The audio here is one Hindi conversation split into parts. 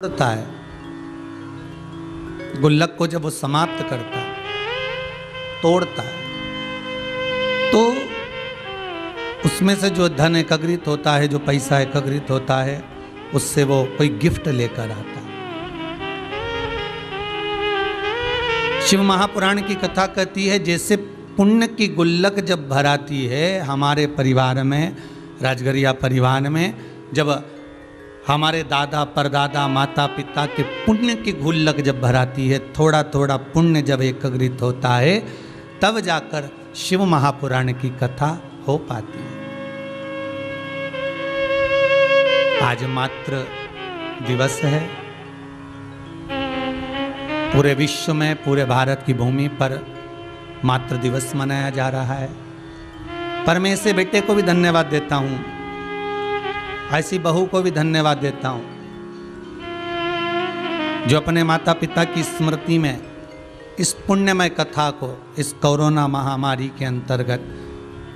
तोड़ता है, गुल्लक को जब वो समाप्त करता है, तोड़ता है, तो उसमें से जो धन एकत्रित होता है, जो पैसा एकत्रित होता है, उससे वो कोई गिफ्ट लेकर आता है। शिव महापुराण की कथा कहती है, जैसे पुण्य की गुल्लक जब भराती है हमारे परिवार में, राजगरिया परिवार में, जब हमारे दादा परदादा माता पिता के पुण्य की गुल्लक जब भराती है, थोड़ा थोड़ा पुण्य जब एकत्रित होता है, तब जाकर शिव महापुराण की कथा हो पाती है। आज मातृ दिवस है, पूरे विश्व में, पूरे भारत की भूमि पर मातृ दिवस मनाया जा रहा है। पर मैं ऐसे बेटे को भी धन्यवाद देता हूँ, ऐसी बहू को भी धन्यवाद देता हूँ जो अपने माता पिता की स्मृति में इस पुण्यमय कथा को, इस कोरोना महामारी के अंतर्गत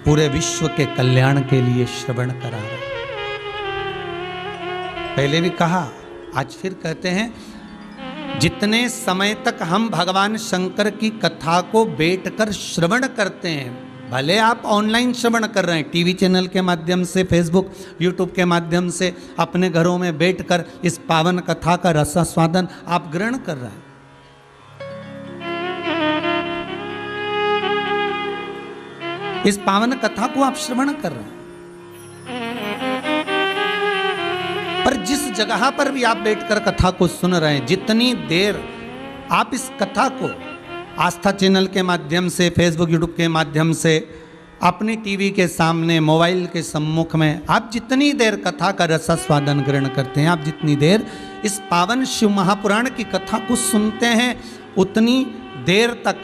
पूरे विश्व के कल्याण के लिए श्रवण करा रहे। पहले भी कहा, आज फिर कहते हैं, जितने समय तक हम भगवान शंकर की कथा को बैठकर श्रवण करते हैं, भले आप ऑनलाइन श्रवण कर रहे हैं, टीवी चैनल के माध्यम से, फेसबुक यूट्यूब के माध्यम से, अपने घरों में बैठकर इस पावन कथा का रसास्वादन आप ग्रहण कर रहे हैं, इस पावन कथा को आप श्रवण कर रहे हैं, पर जिस जगह पर भी आप बैठकर कथा को सुन रहे हैं, जितनी देर आप इस कथा को आस्था चैनल के माध्यम से, फेसबुक यूट्यूब के माध्यम से, अपनी टीवी के सामने, मोबाइल के सम्मुख में आप जितनी देर कथा का रसास्वादन ग्रहण करते हैं, आप जितनी देर इस पावन शिव महापुराण की कथा को सुनते हैं, उतनी देर तक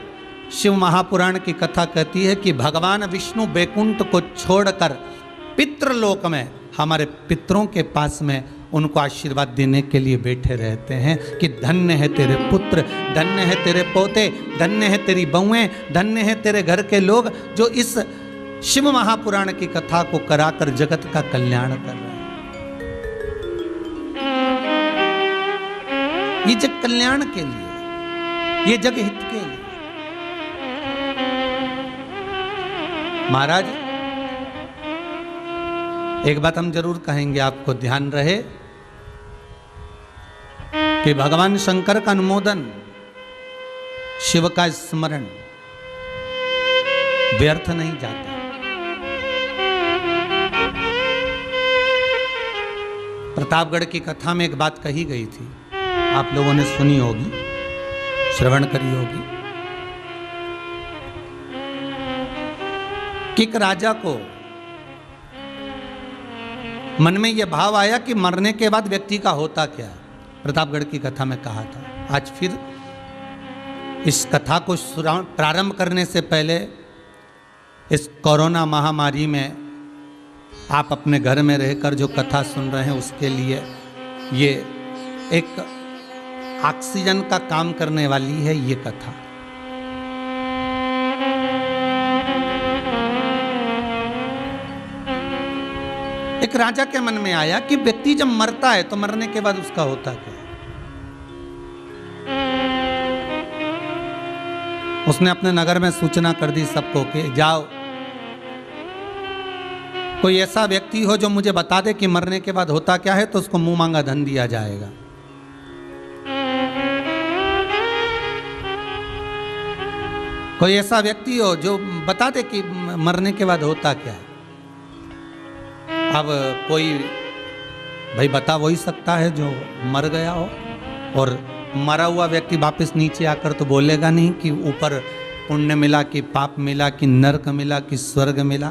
शिव महापुराण की कथा कहती है कि भगवान विष्णु बैकुंठ को छोड़कर पितृलोक में, हमारे पितरों के पास में उनको आशीर्वाद देने के लिए बैठे रहते हैं कि धन्य है तेरे पुत्र, धन्य है तेरे पोते, धन्य है तेरी बहुएं, धन्य है तेरे घर के लोग जो इस शिव महापुराण की कथा को कराकर जगत का कल्याण कर रहे हैं। ये जग कल्याण के लिए, ये जग हित के लिए। महाराज, एक बात हम जरूर कहेंगे, आपको ध्यान रहे कि भगवान शंकर का अनुमोदन, शिव का स्मरण व्यर्थ नहीं जाता। प्रतापगढ़ की कथा में एक बात कही गई थी, आप लोगों ने सुनी होगी, श्रवण करी होगी, कि एक राजा को मन में यह भाव आया कि मरने के बाद व्यक्ति का होता क्या है। प्रतापगढ़ की कथा में कहा था। आज फिर इस कथा को प्रारंभ करने से पहले, इस कोरोना महामारी में आप अपने घर में रहकर जो कथा सुन रहे हैं, उसके लिए ये एक ऑक्सीजन का काम करने वाली है ये कथा। एक राजा के मन में आया कि व्यक्ति जब मरता है तो मरने के बाद उसका होता क्या है। उसने अपने नगर में सूचना कर दी सबको कि जाओ, कोई ऐसा व्यक्ति हो जो मुझे बता दे कि मरने के बाद होता क्या है, तो उसको मुंह मांगा धन दिया जाएगा। कोई ऐसा व्यक्ति हो जो बता दे कि मरने के बाद होता क्या है। अब कोई भाई बता वही सकता है जो मर गया हो, और मरा हुआ व्यक्ति वापस नीचे आकर तो बोलेगा नहीं कि ऊपर पुण्य मिला कि पाप मिला कि नरक मिला कि स्वर्ग मिला,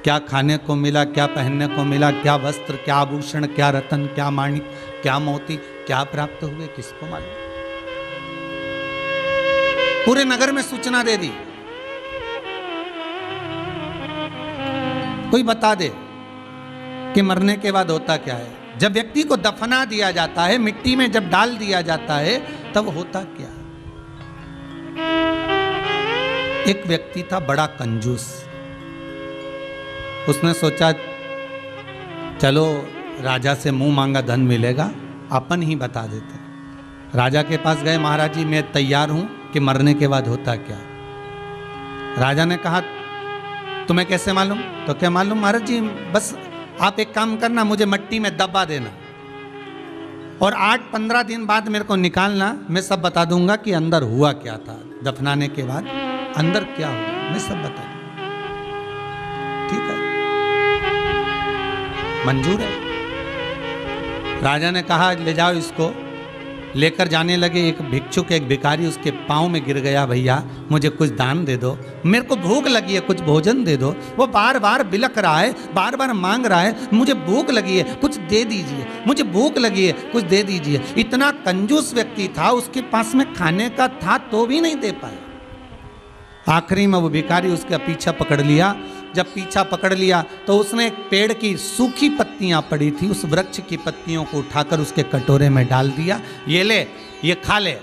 क्या खाने को मिला, क्या पहनने को मिला, क्या वस्त्र, क्या आभूषण, क्या रतन, क्या माणिक, क्या मोती, क्या प्राप्त हुए, किसको मालूम। पूरे नगर में सूचना दे दी, कोई बता दे कि मरने के बाद होता क्या है। जब व्यक्ति को दफना दिया जाता है, मिट्टी में जब डाल दिया जाता है, तब होता क्या है। एक व्यक्ति था बड़ा कंजूस, उसने सोचा चलो राजा से मुंह मांगा धन मिलेगा, अपन ही बता देते। राजा के पास गए, महाराज जी मैं तैयार हूं कि मरने के बाद होता क्या। राजा ने कहा तुम्हें कैसे मालूम? तो क्या मालूम महाराज जी, बस आप एक काम करना, मुझे मट्टी में दबा देना और 8-15 दिन बाद मेरे को निकालना, मैं सब बता दूंगा कि अंदर हुआ क्या था, दफनाने के बाद अंदर क्या हुआ, मैं सब बता दूंगा। ठीक है, मंजूर है। राजा ने कहा ले जाओ इसको। लेकर जाने लगे, एक भिक्षुक, एक भिखारी उसके पाँव में गिर गया, भैया मुझे कुछ दान दे दो, मेरे को भूख लगी है, कुछ भोजन दे दो। वो बार बार बिलख रहा है, बार बार मांग रहा है, मुझे भूख लगी है, कुछ दे दीजिए, मुझे भूख लगी है, कुछ दे दीजिए। इतना कंजूस व्यक्ति था, उसके पास में खाने का था तो भी नहीं दे पाया। आखिरी में वो भिखारी उसका पीछा पकड़ लिया। जब पीछा पकड़ लिया तो उसने एक पेड़ की सूखी पत्तियां पड़ी थी, उस वृक्ष की पत्तियों को उठाकर उसके कटोरे में डाल दिया, ये ले, ये खा ले।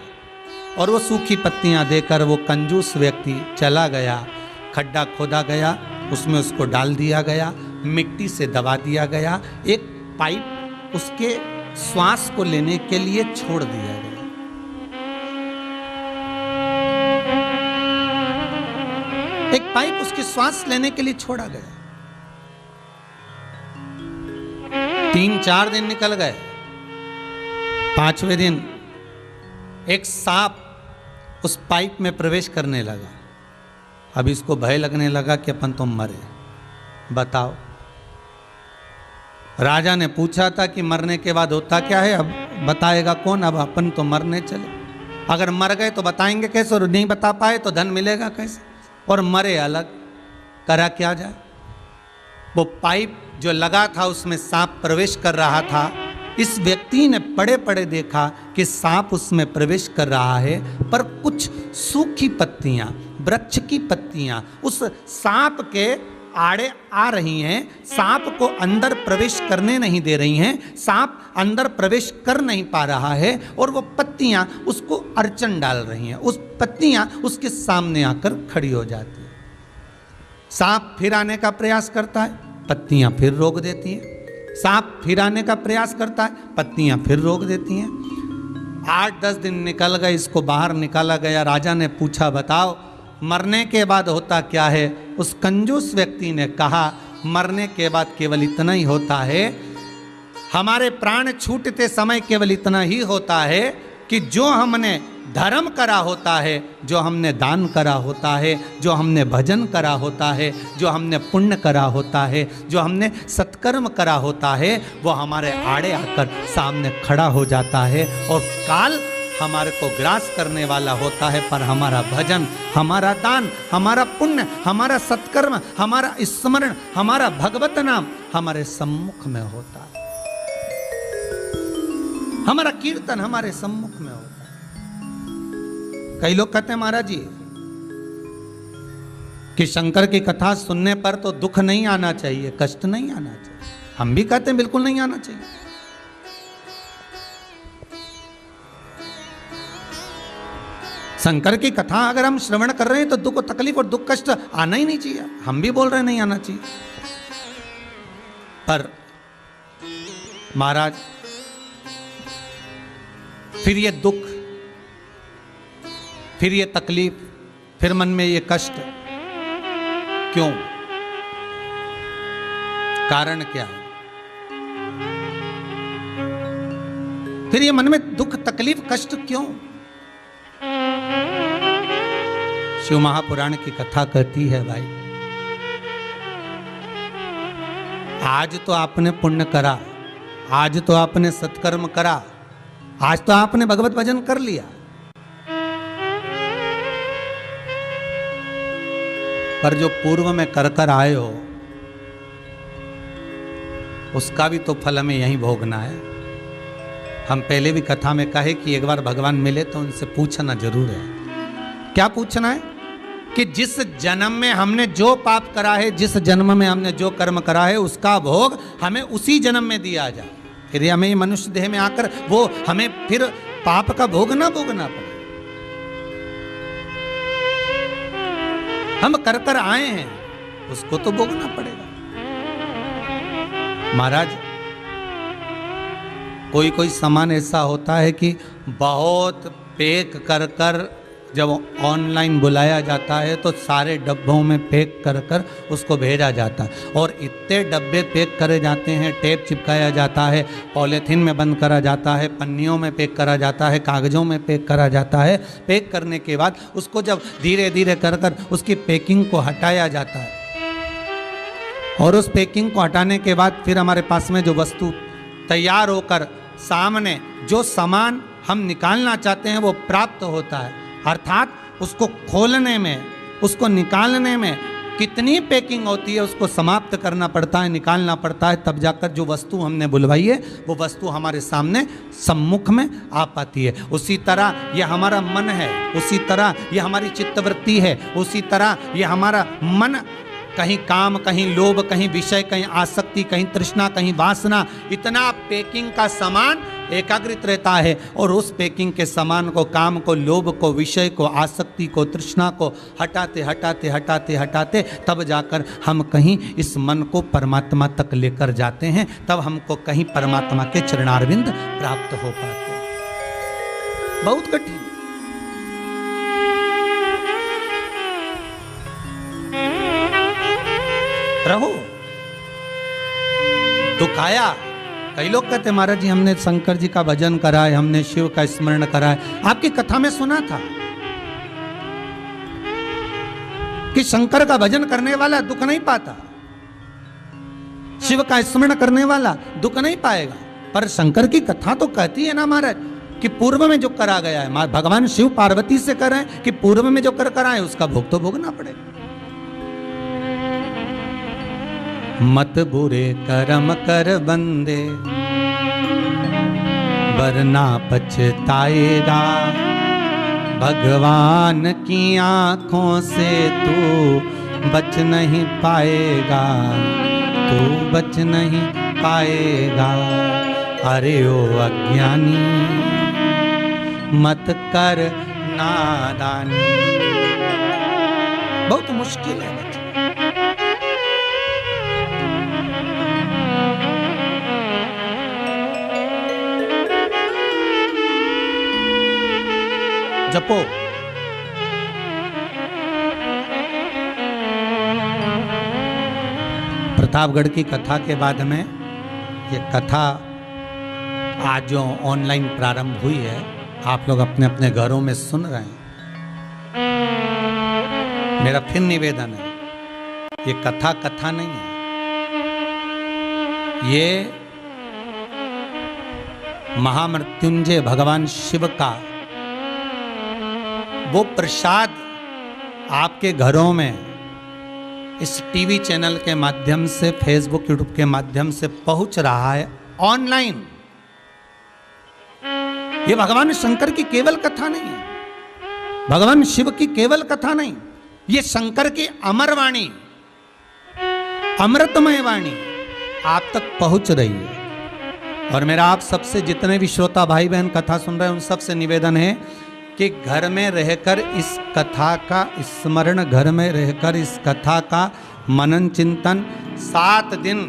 और वो सूखी पत्तियां देकर वो कंजूस व्यक्ति चला गया। खड्डा खोदा गया, उसमें उसको डाल दिया गया, मिट्टी से दबा दिया गया, एक पाइप उसके श्वास को लेने के लिए छोड़ दिया गया। एक पाइप उसकी श्वास लेने के लिए छोड़ा गया। 3-4 दिन निकल गए। 5वें दिन एक सांप उस पाइप में प्रवेश करने लगा। अब इसको भय लगने लगा कि अपन तो मरे। बताओ, राजा ने पूछा था कि मरने के बाद होता क्या है, अब बताएगा कौन? अब अपन तो मरने चले। अगर मर गए तो बताएंगे कैसे, और नहीं बता पाए तो धन मिलेगा कैसे, और मरे अलग, करा क्या जाए। वो पाइप जो लगा था उसमें सांप प्रवेश कर रहा था। इस व्यक्ति ने पड़े पड़े देखा कि सांप उसमें प्रवेश कर रहा है, पर कुछ सूखी पत्तियां, वृक्ष की पत्तियां उस सांप के आड़े आ रही हैं, सांप को अंदर प्रवेश करने नहीं दे रही हैं, सांप अंदर प्रवेश कर नहीं पा रहा है, और वो पत्तियां उसको अड़चन डाल रही हैं। उस पत्तियां उसके सामने आकर खड़ी हो जाती हैं। सांप फिर आने का प्रयास करता है, पत्तियां फिर रोक देती हैं। सांप फिर आने का प्रयास करता है, पत्तियां फिर रोक देती हैं। 8-10 दिन निकल गए, इसको बाहर निकाला गया। राजा ने पूछा बताओ मरने के बाद होता क्या है? उस कंजूस व्यक्ति ने कहा मरने के बाद केवल इतना ही होता है, हमारे प्राण छूटते समय केवल इतना ही होता है कि जो हमने धर्म करा होता है, जो हमने दान करा होता है, जो हमने भजन करा होता है, जो हमने पुण्य करा होता है, जो हमने सत्कर्म करा होता है, वो हमारे आड़े आकर सामने खड़ा हो जाता है और काल हमारे को ग्रास करने वाला होता है। पर हमारा भजन, हमारा दान, हमारा पुण्य, हमारा सत्कर्म, हमारा स्मरण, हमारा भगवत नाम हमारे सम्मुख में होता है, हमारा कीर्तन हमारे सम्मुख में होता है। कई लोग कहते हैं महाराज जी कि शंकर की कथा सुनने पर तो दुख नहीं आना चाहिए, कष्ट नहीं आना चाहिए। हम भी कहते हैं बिल्कुल नहीं आना चाहिए। शंकर की कथा अगर हम श्रवण कर रहे हैं तो दुख तकलीफ और दुख कष्ट आना ही नहीं चाहिए। हम भी बोल रहे हैं नहीं आना चाहिए, पर महाराज फिर ये दुख, फिर ये तकलीफ, फिर मन में ये कष्ट क्यों? कारण क्या है? फिर ये मन में दुख तकलीफ कष्ट क्यों? शिव महापुराण की कथा कहती है भाई, आज तो आपने पुण्य करा, आज तो आपने सत्कर्म करा, आज तो आपने भगवत भजन कर लिया, पर जो पूर्व में कर कर आए हो उसका भी तो फल हमें यहीं भोगना है। हम पहले भी कथा में कहे कि एक बार भगवान मिले तो उनसे पूछना जरूर है। क्या पूछना है? कि जिस जन्म में हमने जो पाप करा है, जिस जन्म में हमने जो कर्म करा है, उसका भोग हमें उसी जन्म में दिया जाए। फिर हमें मनुष्य देह में आकर वो हमें फिर पाप का भोग ना भोगना पड़े। हम कर कर आए हैं, उसको तो भोगना पड़ेगा। महाराज कोई कोई सामान ऐसा होता है कि बहुत पैक कर कर जब ऑनलाइन बुलाया जाता है तो सारे डब्बों में पैक कर कर उसको भेजा जाता है, और इतने डब्बे पैक करे जाते हैं, टेप चिपकाया जाता है, पॉलीथीन में बंद करा जाता है, पन्नियों में पैक करा जाता है, कागज़ों में पैक करा जाता है। पैक करने के बाद उसको जब धीरे धीरे कर कर उसकी पैकिंग को हटाया जाता है, और उस पैकिंग को हटाने के बाद फिर हमारे पास में जो वस्तु तैयार होकर सामने जो सामान हम निकालना चाहते हैं वो प्राप्त होता है। अर्थात उसको खोलने में, उसको निकालने में कितनी पैकिंग होती है, उसको समाप्त करना पड़ता है, निकालना पड़ता है, तब जाकर जो वस्तु हमने बुलवाई है वो वस्तु हमारे सामने सम्मुख में आ पाती है। उसी तरह ये हमारा मन है, उसी तरह ये हमारी चित्तवृत्ति है, उसी तरह ये हमारा मन कहीं काम, कहीं लोभ, कहीं विषय, कहीं आसक्ति, कहीं तृष्णा, कहीं वासना, इतना पैकिंग का सामान एकाग्रित रहता है, और उस पैकिंग के सामान को, काम को, लोभ को, विषय को, आसक्ति को, तृष्णा को हटाते हटाते हटाते हटाते तब जाकर हम कहीं इस मन को परमात्मा तक लेकर जाते हैं, तब हमको कहीं परमात्मा के चरणारविंद प्राप्त हो पाते हैं। बहुत कठिन। रहो दुखाया। कई लोग कहते महाराज जी हमने शंकर जी का भजन करा है, हमने शिव का स्मरण करा है। आपकी कथा में सुना था कि शंकर का भजन करने वाला दुख नहीं पाता, शिव का स्मरण करने वाला दुख नहीं पाएगा। पर शंकर की कथा तो कहती है ना महाराज कि पूर्व में जो करा गया है, भगवान शिव पार्वती से कर रहे हैं कि पूर्व में जो कर कराए उसका भोग तो भोगना पड़ेगा। मत बुरे कर्म कर बंदे वरना पछताएगा, भगवान की आंखों से तू बच नहीं पाएगा, तू बच नहीं पाएगा। अरे ओ अज्ञानी मत कर नादानी। बहुत मुश्किल है। जपो। प्रतापगढ़ की कथा के बाद में ये कथा आज जो ऑनलाइन प्रारंभ हुई है, आप लोग अपने अपने घरों में सुन रहे हैं। मेरा फिर निवेदन है, ये कथा कथा नहीं है, ये महामृत्युंजय भगवान शिव का वो प्रसाद आपके घरों में इस टीवी चैनल के माध्यम से, फेसबुक, यूट्यूब के माध्यम से पहुंच रहा है ऑनलाइन। ये भगवान शंकर की केवल कथा नहीं है, भगवान शिव की केवल कथा नहीं, ये शंकर की अमर वाणी, अमृतमय वाणी आप तक पहुंच रही है। और मेरा आप सबसे, जितने भी श्रोता भाई बहन कथा सुन रहे हैं, उन सबसे निवेदन है कि घर में रहकर इस कथा का स्मरण, घर में रहकर इस कथा का मनन चिंतन 7 दिन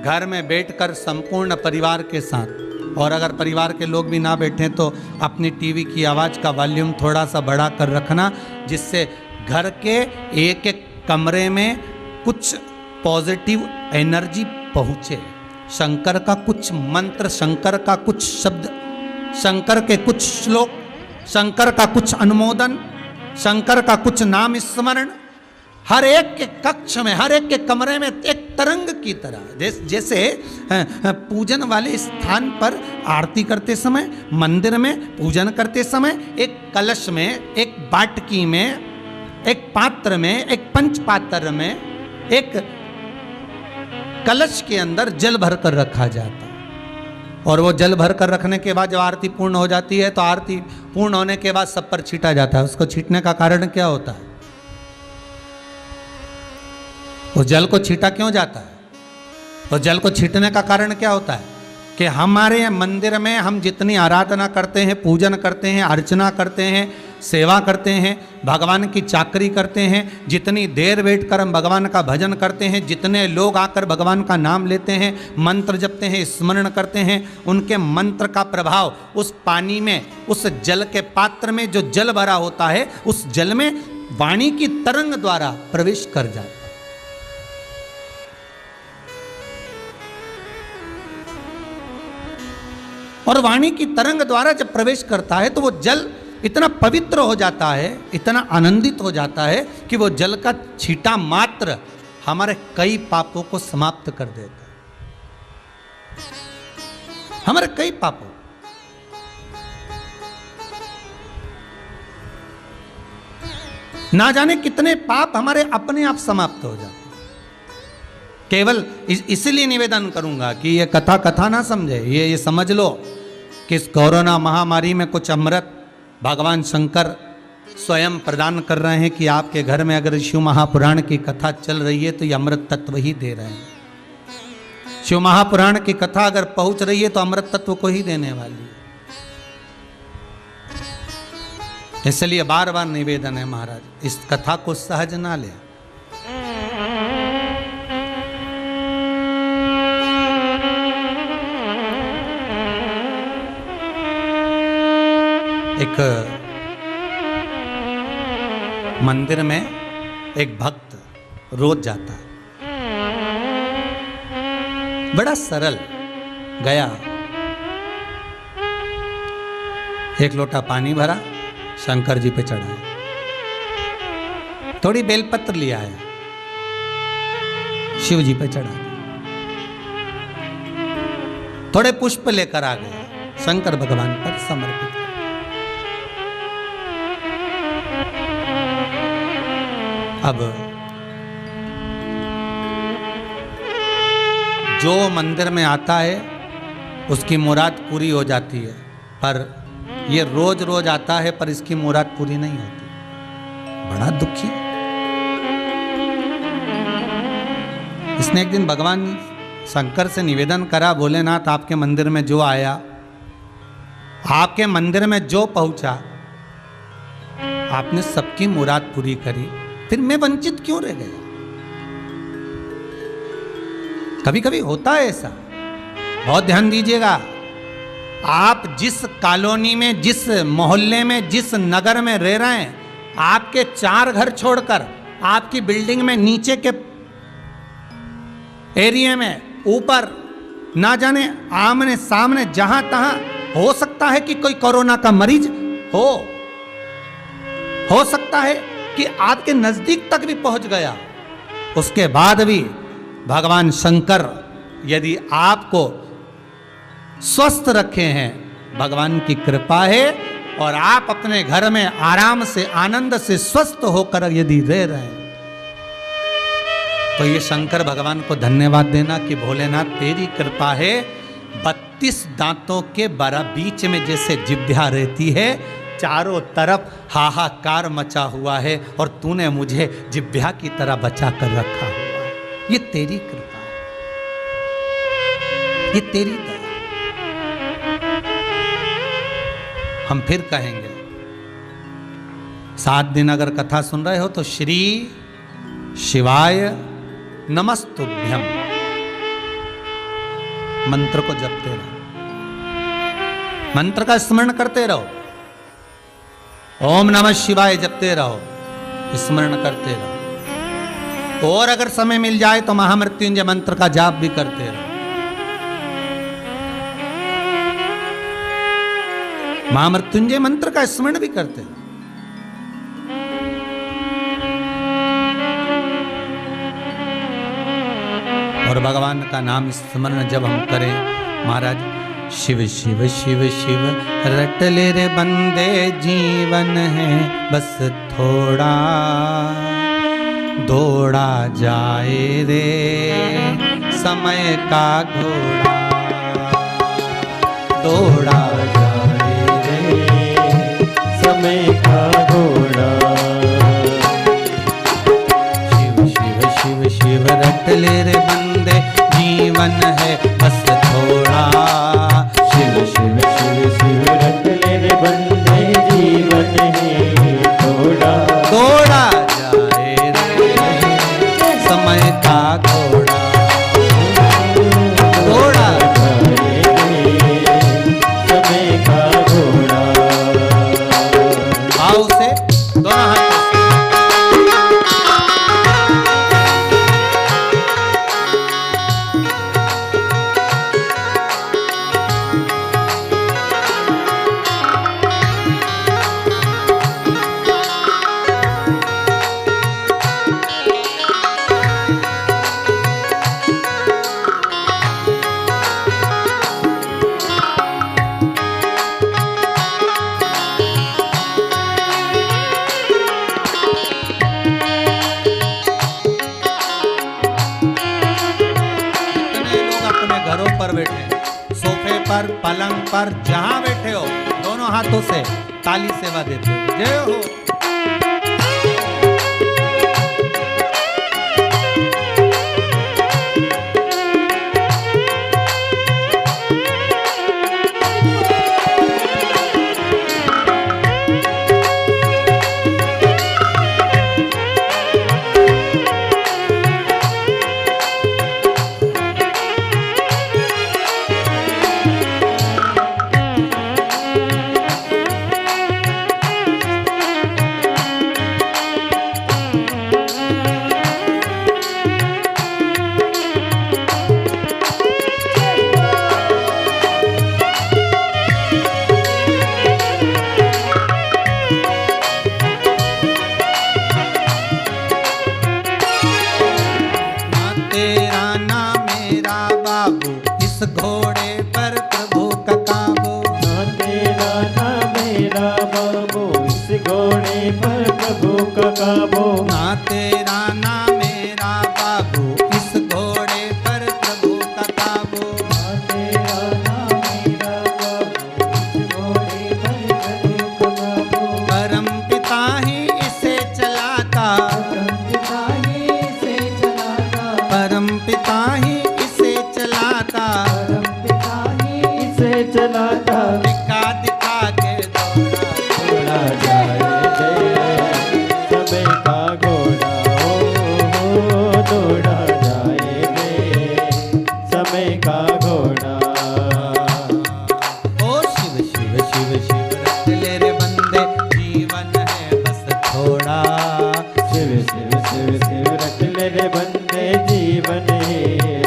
घर में बैठकर संपूर्ण परिवार के साथ, और अगर परिवार के लोग भी ना बैठें तो अपनी टीवी की आवाज़ का वॉल्यूम थोड़ा सा बढ़ा कर रखना, जिससे घर के एक एक कमरे में कुछ पॉजिटिव एनर्जी पहुँचे। शंकर का कुछ मंत्र, शंकर का कुछ शब्द, शंकर के कुछ श्लोक, शंकर का कुछ अनुमोदन, शंकर का कुछ नाम स्मरण हर एक के कक्ष में, हर एक के कमरे में एक तरंग की तरह, जैसे पूजन वाले स्थान पर आरती करते समय, मंदिर में पूजन करते समय एक कलश में, एक बाटकी में, एक पात्र में, एक पंच पात्र में, एक कलश के अंदर जल भर कर रखा जाता है। और वो जल भर कर रखने के बाद जब आरती पूर्ण हो जाती है तो आरती पूर्ण होने के बाद सब पर छीटा जाता है। उसको छीटने का कारण क्या होता है? उस जल को छीटा क्यों जाता है? उस जल को छीटने का कारण क्या होता है? कि हमारे मंदिर में हम जितनी आराधना करते हैं, पूजन करते हैं, अर्चना करते हैं, सेवा करते हैं, भगवान की चाकरी करते हैं, जितनी देर बैठकर हम भगवान का भजन करते हैं, जितने लोग आकर भगवान का नाम लेते हैं, मंत्र जपते हैं, स्मरण करते हैं, उनके मंत्र का प्रभाव उस पानी में, उस जल के पात्र में जो जल भरा होता है, उस जल में वाणी की तरंग द्वारा प्रवेश कर जाता है। और वाणी की तरंग द्वारा जब प्रवेश करता है तो वो जल इतना पवित्र हो जाता है, इतना आनंदित हो जाता है कि वो जल का छींटा मात्र हमारे कई पापों को समाप्त कर देता है, हमारे कई पापों। ना जाने कितने पाप हमारे अपने आप समाप्त हो जाते हैं। केवल इसलिए निवेदन करूंगा कि ये कथा ना समझे, ये समझ लो कि इस कोरोना महामारी में कुछ अमृत भगवान शंकर स्वयं प्रदान कर रहे हैं कि आपके घर में अगर शिव महापुराण की कथा चल रही है तो ये अमृत तत्व ही दे रहे हैं। शिव महापुराण की कथा अगर पहुंच रही है तो अमृत तत्व को ही देने वाली है। इसलिए बार बार निवेदन है महाराज, इस कथा को सहज ना ले। एक मंदिर में एक भक्त रोज जाता है, बड़ा सरल गया, एक लोटा पानी भरा, शंकर जी पे चढ़ाया, थोड़ी बेलपत्र लिया आया, शिव जी पे चढ़ा दिया, थोड़े पुष्प लेकर आ गए, शंकर भगवान पर समर्पित। अब जो मंदिर में आता है उसकी मुराद पूरी हो जाती है, पर ये रोज रोज आता है पर इसकी मुराद पूरी नहीं होती। बड़ा दुखी। इसने एक दिन भगवान शंकर से निवेदन करा, भोलेनाथ आपके मंदिर में जो आया, आपके मंदिर में जो पहुंचा, आपने सबकी मुराद पूरी करी, फिर मैं वंचित क्यों रह गया? कभी कभी होता है ऐसा, बहुत ध्यान दीजिएगा। आप जिस कॉलोनी में, जिस मोहल्ले में, जिस नगर में रह रहे हैं, आपके 4 घर छोड़कर आपकी बिल्डिंग में नीचे के एरिया में, ऊपर, ना जाने आमने सामने जहां तहां हो सकता है कि कोई कोरोना का मरीज हो सकता है कि आपके नजदीक तक भी पहुंच गया। उसके बाद भी भगवान शंकर यदि आपको स्वस्थ रखे हैं, भगवान की कृपा है, और आप अपने घर में आराम से, आनंद से, स्वस्थ होकर यदि रह रहे हैं, तो ये शंकर भगवान को धन्यवाद देना कि भोलेनाथ तेरी कृपा है। 32 दांतों के बीच में जैसे जिभ्या रहती है, चारों तरफ हाहाकार मचा हुआ है, और तूने मुझे जिभ्या की तरह बचा कर रखा हुआ है। ये तेरी कृपा है, ये तेरी दया। हम फिर कहेंगे, 7 दिन अगर कथा सुन रहे हो तो श्री शिवाय नमस्तुभ्यम मंत्र को जपते रहो, मंत्र का स्मरण करते रहो, ओम नमः शिवाय जपते रहो, स्मरण करते रहो। और अगर समय मिल जाए तो महामृत्युंजय मंत्र का जाप भी करते रहो। महामृत्युंजय मंत्र का स्मरण भी करते रहो। और भगवान का नाम स्मरण जब हम करें, महाराज, शिव शिव शिव शिव रट ले रे बंदे, जीवन है बस थोड़ा, दौड़ा जाए रे समय का घोड़ा, दौड़ा जाए रे समय का घोड़ा। शिव शिव शिव शिव रट ले रे बंदे, जीवन है बस थोड़ा, पर, पलंग पर, जहां बैठे हो दोनों हाथों से ताली सेवा देते हो। जय हो। घोड़े पर प्रभु का काबू, ना तेरा ना मेरा बाबू, इस घोड़े पर प्रभु का काबू। ना तेरा ना मेरा बाबू, इस घोड़े पर प्रभु का काबू। ना तेरा ना मेरा बाबू, इस घोड़े पर प्रभु का काबू। परम पिता ही इसे चलाता, परम पिता ही इसे चलाता, परम पिता ही इसे चलाता, परम पिता ही इसे चलाता। दिखा दिखा के घोड़ा जाए दे समय का घोड़ा, हो दौड़ा जाए दे समय का घोड़ा। ओ शिव शिव शिव शिव रख ले रे बंदे, जीवन है बस थोड़ा। शिव शिव शिव शिव रख ले रे बंदे, जीवन है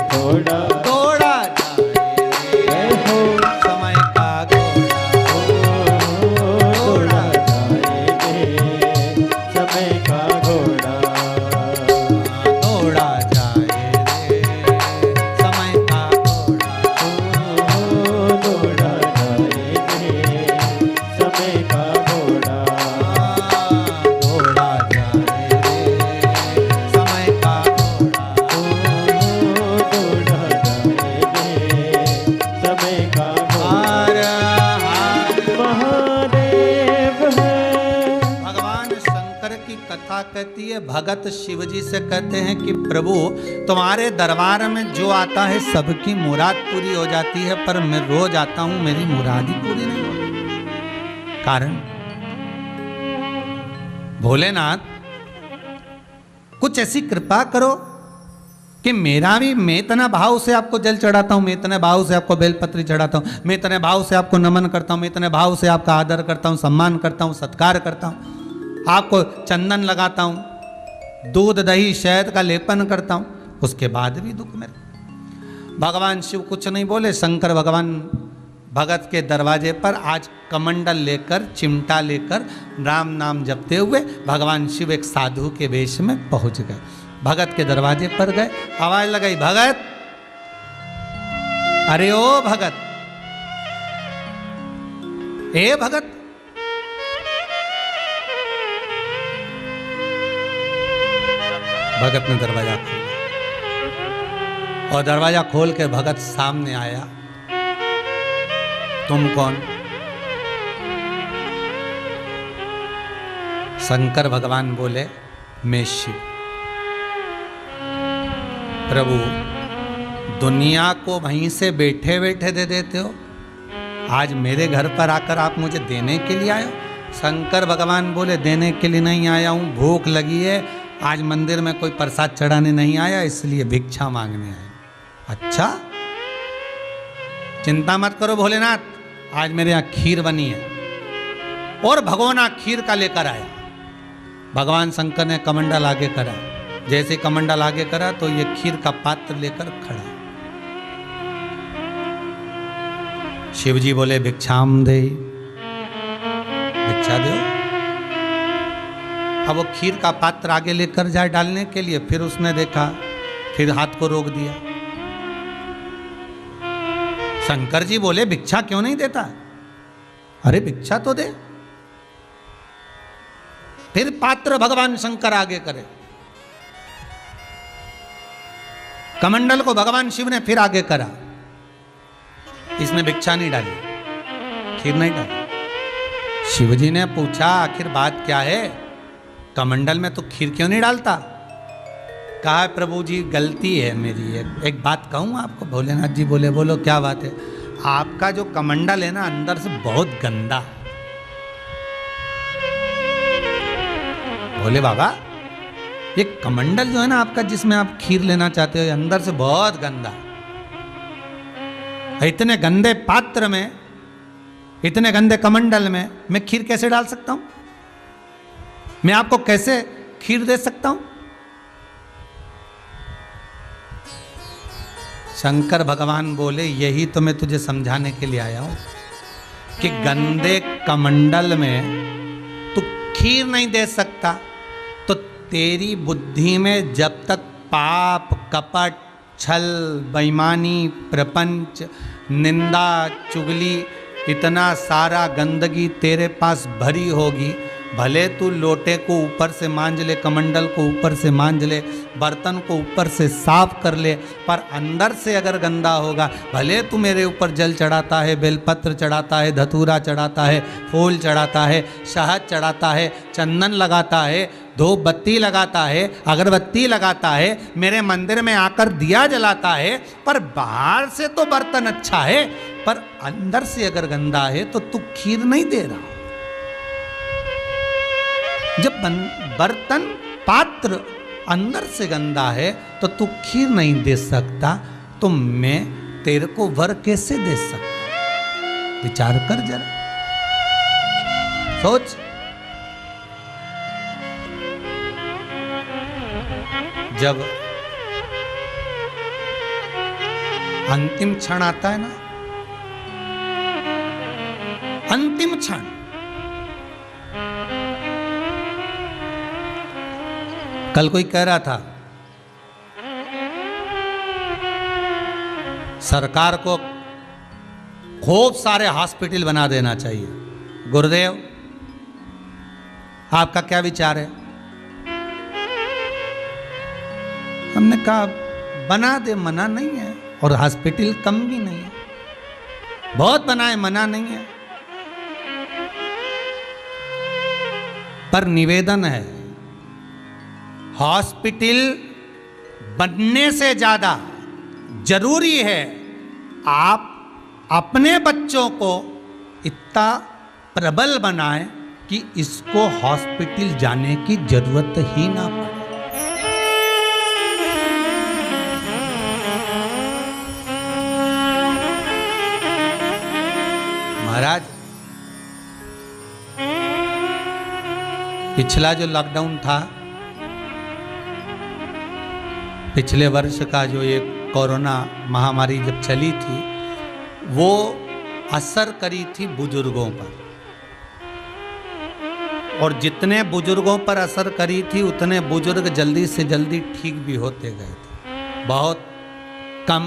थोड़ा। दौड़ा जाए रे हो समय का घोड़ा, दौड़ा जाए दे समय का घोड़ा। दौड़ा जाए रे समय का घोड़ा। दौड़ा जाए दे समय का घोड़ा। दौड़ा जाए रे समय का घोड़ा। दौड़ा जाए दे समय का घोड़ा। हर हर महादेव है। भगवान शंकर की कथा कहती है, भगत शिवजी से कहते हैं कि प्रभु तुम्हारे दरबार में जो आता है सबकी मुराद पूरी हो जाती है, पर मैं रोज आता हूं मेरी मुराद ही पूरी नहीं होती। कारण भोलेनाथ कुछ ऐसी कृपा करो कि मेरा भी, मैं इतना भाव से आपको जल चढ़ाता हूँ, मैं इतने भाव से आपको बेलपत्री चढ़ाता हूँ, मैं इतने भाव से आपको नमन करता हूँ, मैं इतने भाव से आपका आदर करता हूँ, सम्मान करता हूँ, सत्कार करता हूँ, आपको चंदन लगाता हूँ, दूध दही शहद का लेपन करता हूँ, उसके बाद भी दुख मेरे। भगवान शिव कुछ नहीं बोले। शंकर भगवान भगत के दरवाजे पर आज कमंडल लेकर, चिमटा लेकर, राम नाम जपते हुए भगवान शिव एक साधु के वेश में पहुंच गए। भगत के दरवाजे पर गए, आवाज लगाई, भगत, अरे ओ भगत, ए भगत। भगत ने दरवाजा खोला और दरवाजा खोल के भगत सामने आया। तुम कौन? शंकर भगवान बोले, मैं शिव। प्रभु दुनिया को वहीं से बैठे बैठे दे देते हो, आज मेरे घर पर आकर आप मुझे देने के लिए आए हो? शंकर भगवान बोले, देने के लिए नहीं आया हूँ, भूख लगी है, आज मंदिर में कोई प्रसाद चढ़ाने नहीं आया, इसलिए भिक्षा मांगने आया। अच्छा, चिंता मत करो भोलेनाथ, आज मेरे यहाँ खीर बनी है और भगोना खीर का लेकर आया। भगवान शंकर ने कमंडल आगे करा, जैसे कमंडल आगे करा तो ये खीर का पात्र लेकर खड़ा। शिवजी बोले, भिक्षाम दे, भिक्षा दो। अब वो खीर का पात्र आगे लेकर जाए डालने के लिए, फिर उसने देखा, फिर हाथ को रोक दिया। शंकर जी बोले, भिक्षा क्यों नहीं देता? अरे भिक्षा तो दे। फिर पात्र भगवान शंकर आगे करे, कमंडल को भगवान शिव ने फिर आगे करा इसने भिक्षा नहीं डाली, खीर नहीं डाली। शिवजी ने पूछा आखिर बात क्या है, कमंडल में तो खीर क्यों नहीं डालता? कहा प्रभु जी गलती है मेरी, एक बात कहूँ आपको। भोलेनाथ जी बोले बोलो क्या बात है? आपका जो कमंडल है ना अंदर से बहुत गंदा। बोले बाबा ये कमंडल जो है ना आपका जिसमें आप खीर लेना चाहते हो अंदर से बहुत गंदा। इतने गंदे पात्र में, इतने गंदे कमंडल में मैं खीर कैसे डाल सकता हूं? मैं आपको कैसे खीर दे सकता हूं? शंकर भगवान बोले यही तो मैं तुझे समझाने के लिए आया हूं कि गंदे कमंडल में तू खीर नहीं दे सकता तो तेरी बुद्धि में जब तक पाप, कपट, छल, बेईमानी, प्रपंच, निंदा, चुगली, इतना सारा गंदगी तेरे पास भरी होगी, भले तू लोटे को ऊपर से मांज ले, कमंडल को ऊपर से मांज ले, बर्तन को ऊपर से साफ कर ले, पर अंदर से अगर गंदा होगा, भले तू मेरे ऊपर जल चढ़ाता है, बेलपत्र चढ़ाता है, धतूरा चढ़ाता है, फूल चढ़ाता है, शहद चढ़ाता है, चंदन लगाता है, धूप बत्ती लगाता है, अगरबत्ती लगाता है, मेरे मंदिर में आकर दिया जलाता है, पर बाहर से तो बर्तन अच्छा है, पर अंदर से अगर गंदा है तो तू खीर नहीं दे रहा। जब बर्तन, पात्र अंदर से गंदा है तो तू खीर नहीं दे सकता, तो मैं तेरे को वर कैसे दे सकता? विचार कर जरा, सोच। जब अंतिम क्षण आता है ना, अंतिम क्षण, कल कोई कह रहा था सरकार को खूब सारे हॉस्पिटल बना देना चाहिए। गुरुदेव आपका क्या विचार है? हमने कहा बना दे, मना नहीं है, और हॉस्पिटल कम भी नहीं है, बहुत बनाए, मना नहीं है, पर निवेदन है हॉस्पिटल बनने से ज्यादा जरूरी है आप अपने बच्चों को इतना प्रबल बनाएं कि इसको हॉस्पिटल जाने की जरूरत ही ना पड़े। महाराज पिछला जो लॉकडाउन था, पिछले वर्ष का जो ये कोरोना महामारी जब चली थी, वो असर करी थी बुजुर्गों पर, और जितने बुजुर्गों पर असर करी थी उतने बुजुर्ग जल्दी से जल्दी ठीक भी होते गए थे। बहुत कम,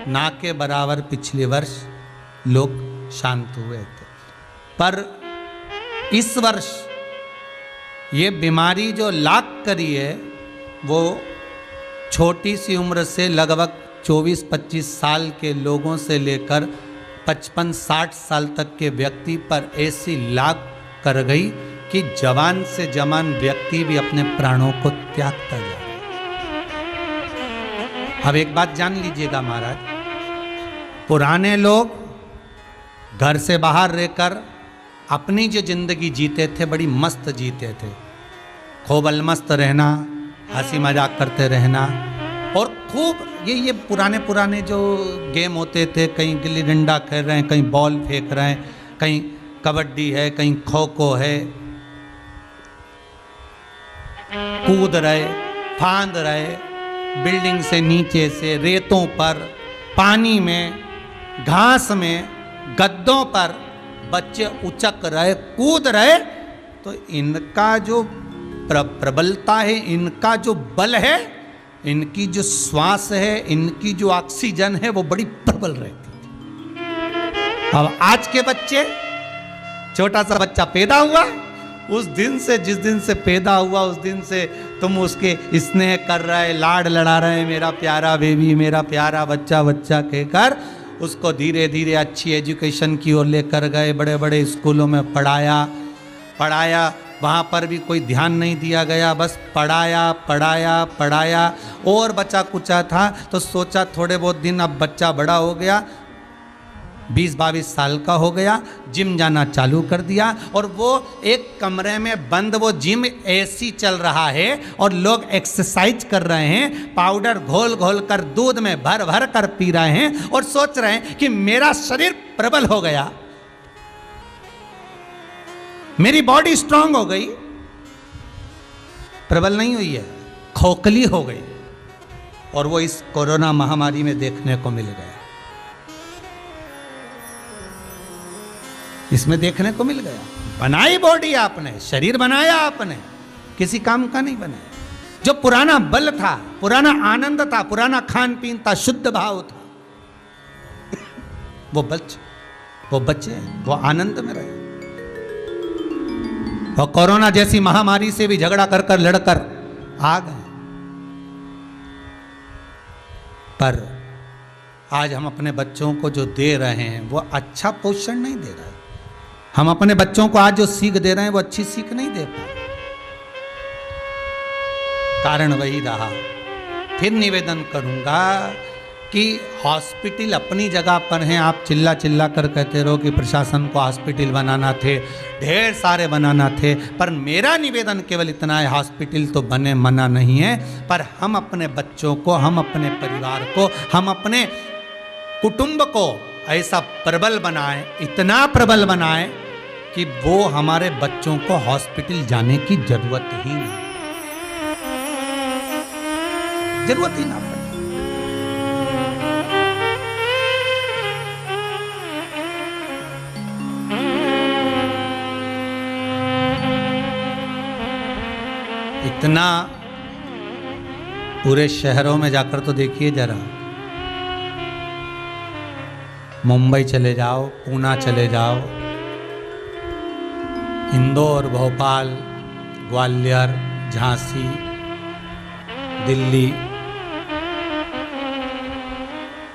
ना के बराबर पिछले वर्ष लोग शांत हुए थे, पर इस वर्ष ये बीमारी जो लाग करी है वो छोटी सी उम्र से लगभग 24-25 साल के लोगों से लेकर 55-60 साल तक के व्यक्ति पर ऐसी लाग कर गई कि जवान से जवान व्यक्ति भी अपने प्राणों को त्यागता जा रहा है। अब एक बात जान लीजिएगा महाराज, पुराने लोग घर से बाहर रहकर अपनी जो जिंदगी जीते थे बड़ी मस्त जीते थे, खूब अलमस्त रहना, हंसी मजाक करते रहना, और खूब ये पुराने जो गेम होते थे, कहीं गिल्ली डंडा खेल रहे हैं, कहीं बॉल फेंक रहे हैं, कहीं कबड्डी है, कहीं खो खो है, कूद रहे, फांद रहे, बिल्डिंग से नीचे से, रेतों पर, पानी में, घास में, गद्दों पर बच्चे उचक रहे, कूद रहे। तो इनका जो प्रबलता है, इनका जो बल है, इनकी जो श्वास है, इनकी जो ऑक्सीजन है, वो बड़ी प्रबल रहती थी। अब आज के बच्चे, छोटा सा बच्चा पैदा हुआ, उस दिन से, जिस दिन से पैदा हुआ उस दिन से तुम उसके स्नेह कर रहे, लाड लड़ा रहे, मेरा प्यारा बेबी, मेरा प्यारा बच्चा, बच्चा कहकर, उसको धीरे धीरे अच्छी एजुकेशन की ओर लेकर गए, बड़े बड़े स्कूलों में पढ़ाया। वहाँ पर भी कोई ध्यान नहीं दिया गया, बस पढ़ाया। और बचा कुचा था तो सोचा थोड़े बहुत दिन, अब बच्चा बड़ा हो गया, 20-22 साल का हो गया, जिम जाना चालू कर दिया। और वो एक कमरे में बंद वो जिम, एसी चल रहा है और लोग एक्सरसाइज कर रहे हैं, पाउडर घोल घोल कर दूध में भर भर कर पी रहे हैं और सोच रहे हैं कि मेरा शरीर प्रबल हो गया, मेरी बॉडी स्ट्रांग हो गई। प्रबल नहीं हुई है, खोखली हो गई। और वो इस कोरोना महामारी में देखने को मिल गया, इसमें देखने को मिल गया। बनाई बॉडी आपने, शरीर बनाया आपने, किसी काम का नहीं बनाया। जो पुराना बल था, पुराना आनंद था, पुराना खान पीन था, शुद्ध भाव था, वो बचे, वो आनंद में रहे। और कोरोना जैसी महामारी से भी झगड़ा कर लड़कर आ गए। पर आज हम अपने बच्चों को जो दे रहे हैं वो अच्छा पोषण नहीं दे रहे। हम अपने बच्चों को आज जो सीख दे रहे हैं वो अच्छी सीख नहीं दे पा रहे। कारण वही रहा। फिर निवेदन करूंगा कि हॉस्पिटल अपनी जगह पर हैं। आप चिल्ला चिल्ला कर कहते रहो कि प्रशासन को हॉस्पिटल बनाना थे, ढेर सारे बनाना थे, पर मेरा निवेदन केवल इतना है, हॉस्पिटल तो बने मना नहीं है, पर हम अपने बच्चों को, हम अपने परिवार को, हम अपने कुटुंब को ऐसा प्रबल बनाएं, इतना प्रबल बनाएं कि वो हमारे बच्चों को हॉस्पिटल जाने की जरूरत ही ना पड़े। इतना पूरे शहरों में जाकर तो देखिए जरा, मुंबई चले जाओ, पूना चले जाओ, इंदौर, भोपाल, ग्वालियर, झांसी, दिल्ली,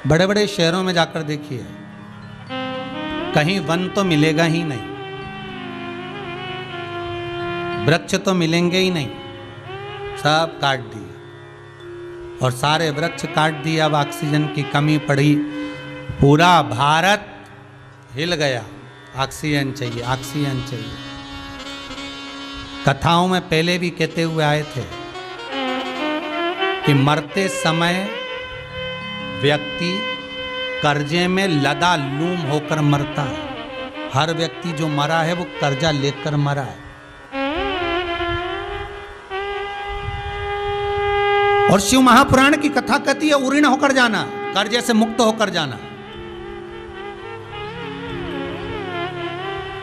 बड़े बड़े शहरों में जाकर देखिए, कहीं वन तो मिलेगा ही नहीं, वृक्ष तो मिलेंगे ही नहीं, सब काट दिए। और सारे वृक्ष काट दिए, अब ऑक्सीजन की कमी पड़ी, पूरा भारत हिल गया। ऑक्सीजन चाहिए, ऑक्सीजन चाहिए। कथाओं में पहले भी कहते हुए आए थे कि मरते समय व्यक्ति कर्जे में लदा लूम होकर मरता है। हर व्यक्ति जो मरा है वो कर्जा लेकर मरा है। और शिव महापुराण की कथा कहती है उऋण होकर जाना, कर्जे से मुक्त होकर जाना।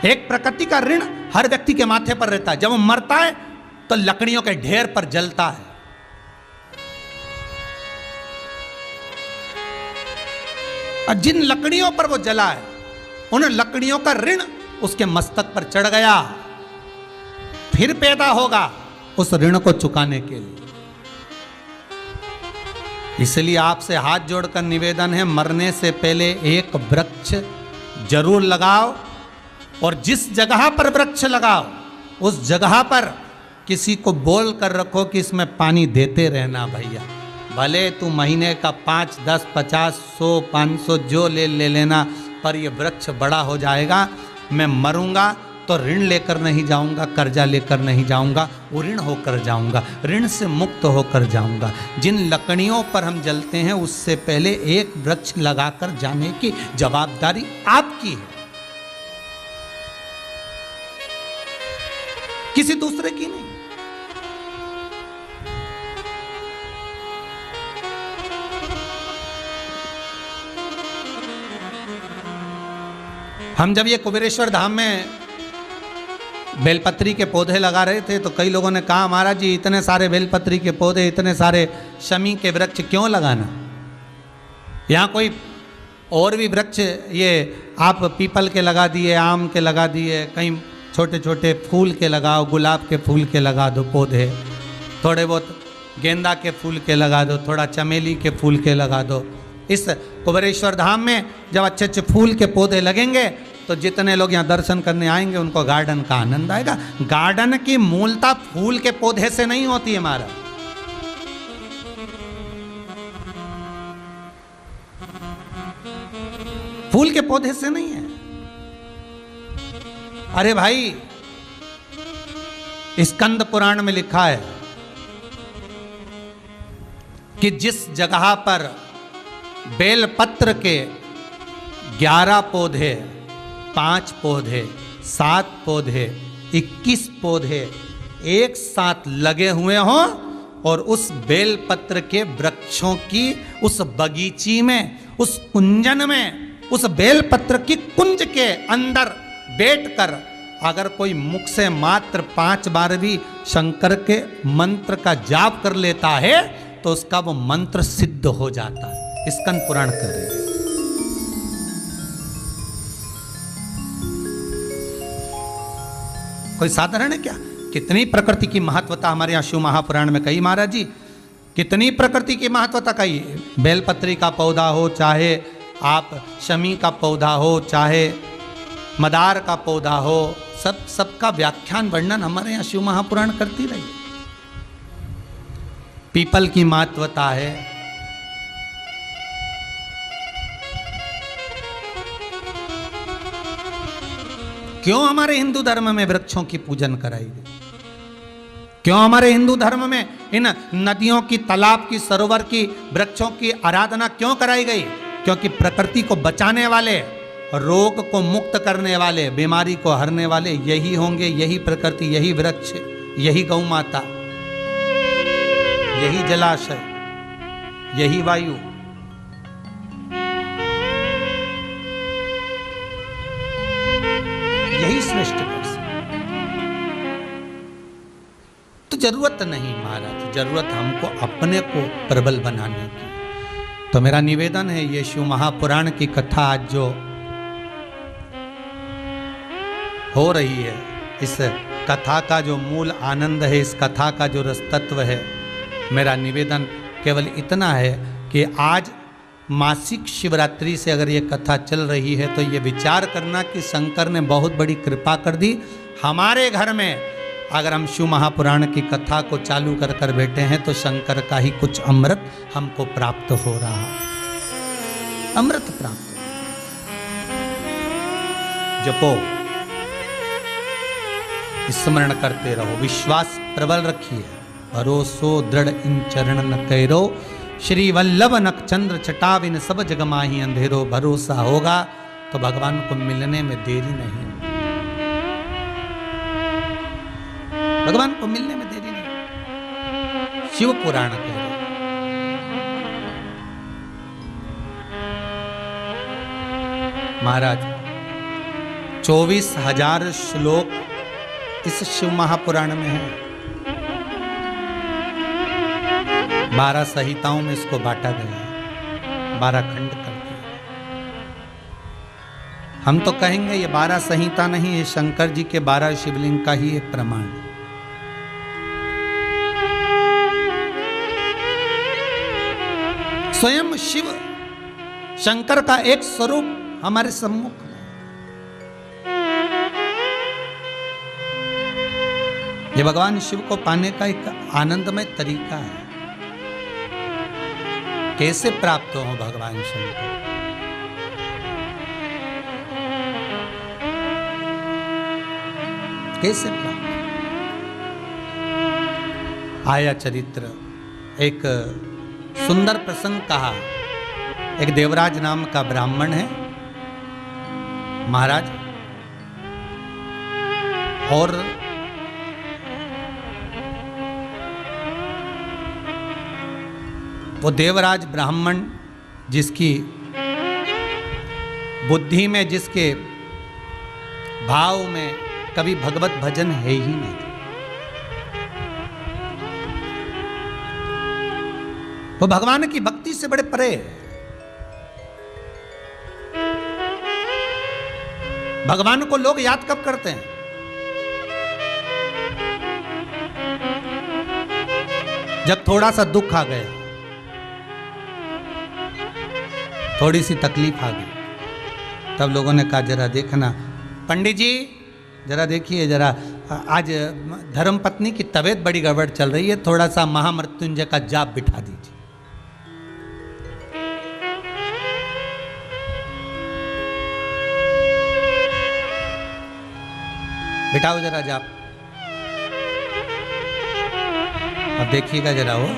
एक प्रकृति का ऋण हर व्यक्ति के माथे पर रहता है। जब वो मरता है तो लकड़ियों के ढेर पर जलता है। और जिन लकड़ियों पर वो जला है, उन लकड़ियों का ऋण उसके मस्तक पर चढ़ गया, फिर पैदा होगा उस ऋण को चुकाने के लिए। इसलिए आपसे हाथ जोड़कर निवेदन है, मरने से पहले एक वृक्ष जरूर लगाओ। और जिस जगह पर वृक्ष लगाओ उस जगह पर किसी को बोल कर रखो कि इसमें पानी देते रहना भैया। भले तू महीने का 5, 10, 50, 100, 500 जो ले लेना, पर ये वृक्ष बड़ा हो जाएगा। मैं मरूंगा तो ऋण लेकर नहीं जाऊंगा, कर्जा लेकर नहीं जाऊंगा, वो ऋण होकर जाऊंगा, ऋण से मुक्त होकर जाऊंगा। जिन लकड़ियों पर हम जलते हैं उससे पहले एक वृक्ष लगाकर जाने की जवाबदारी आपकी है, किसी दूसरे की नहीं। हम जब ये कुबेरेश्वर धाम में बेलपत्री के पौधे लगा रहे थे तो कई लोगों ने कहा महाराज जी इतने सारे बेलपत्री के पौधे, इतने सारे शमी के वृक्ष क्यों लगाना, यहाँ कोई और भी वृक्ष, ये आप पीपल के लगा दिए, आम के लगा दिए, कहीं छोटे छोटे फूल के लगाओ, गुलाब के फूल के लगा दो पौधे, थोड़े बहुत गेंदा के फूल के लगा दो, थोड़ा चमेली के फूल के लगा दो, इस कुबेरेश्वर धाम में जब अच्छे अच्छे फूल के पौधे लगेंगे तो जितने लोग यहाँ दर्शन करने आएंगे उनको गार्डन का आनंद आएगा। गार्डन की मूलता फूल के पौधे से नहीं होती है महाराज। फूल के पौधे से नहीं है। अरे भाई, स्कंद पुराण में लिखा है कि जिस जगह पर बेलपत्र के 11 पौधे, 5 पौधे, 7 पौधे, 21 पौधे एक साथ लगे हुए हों और उस बेलपत्र के वृक्षों की उस बगीची में, उस कुंजन में, उस बेलपत्र की कुंज के अंदर बैठकर अगर कोई मुख से मात्र 5 बार भी शंकर के मंत्र का जाप कर लेता है तो उसका वो मंत्र सिद्ध हो जाता है। स्कंद पुराण कह रहे हैं। कोई साधारण है क्या? कितनी प्रकृति की महत्वता हमारे यहाँ शिव महापुराण में कही महाराज जी, कितनी प्रकृति की महत्वता कही। बेलपत्री का पौधा हो, चाहे आप शमी का पौधा हो, चाहे मदार का पौधा हो, सबका व्याख्यान वर्णन हमारे यहाँ शिव महापुराण करती रही। पीपल की महत्वता है। क्यों हमारे हिंदू धर्म में वृक्षों की पूजन कराई गई? क्यों हमारे हिंदू धर्म में इन नदियों की, तालाब की, सरोवर की, वृक्षों की आराधना क्यों कराई गई? क्योंकि प्रकृति को बचाने वाले, रोग को मुक्त करने वाले, बीमारी को हरने वाले यही होंगे, यही प्रकृति, यही वृक्ष, यही गौ माता, यही जलाशय, यही वायु। यही श्रेष्ठ कर सकते। तो जरूरत नहीं महाराज, जरूरत हमको अपने को प्रबल बनाने की। तो मेरा निवेदन है, ये शिव महापुराण की कथा आज जो हो रही है, इस कथा का जो मूल आनंद है, इस कथा का जो रस तत्व है, मेरा निवेदन केवल इतना है कि आज मासिक शिवरात्रि से अगर ये कथा चल रही है तो ये विचार करना कि शंकर ने बहुत बड़ी कृपा कर दी। हमारे घर में अगर हम शिव महापुराण की कथा को चालू कर कर बैठे हैं तो शंकर का ही कुछ अमृत हमको प्राप्त हो रहा है, अमृत प्राप्त। जपो, स्मरण करते रहो, विश्वास प्रबल रखिए, भरोसो दृढ़ इन चरण न कैरो, श्री वल्लभ नक्षचंद्र चटाविन सब जग माही अंधेरो। भरोसा होगा तो भगवान को मिलने में देरी नहीं, भगवान को मिलने में देरी नहीं। शिव पुराण कह रहे महाराज, 24,000 श्लोक इस शिव महापुराण में है। 12 संहिताओं में इसको बांटा गया है, 12 खंड करके। हम तो कहेंगे ये 12 संहिता नहीं, ये शंकर जी के 12 शिवलिंग का ही एक प्रमाण। स्वयं शिव शंकर का एक स्वरूप हमारे सम्मुख में। ये भगवान शिव को पाने का एक आनंदमय तरीका है। कैसे प्राप्त हो भगवान शंकर? कैसे प्राप्त? आया चरित्र, एक सुंदर प्रसंग कहा। एक देवराज नाम का ब्राह्मण है महाराज, और वो देवराज ब्राह्मण जिसकी बुद्धि में, जिसके भाव में कभी भगवत भजन है ही नहीं, वो भगवान की भक्ति से बड़े परे है। भगवान को लोग याद कब करते हैं? जब थोड़ा सा दुख आ गया, थोड़ी सी तकलीफ आ गई। तब लोगों ने कहा जरा देखना पंडित जी, जरा देखिए जरा, आज धर्मपत्नी की तबीयत बड़ी गड़बड़ चल रही है, थोड़ा सा महामृत्युंजय का जाप बिठा दीजिए। बिठाओ जरा जाप। अब देखिएगा जरा, वो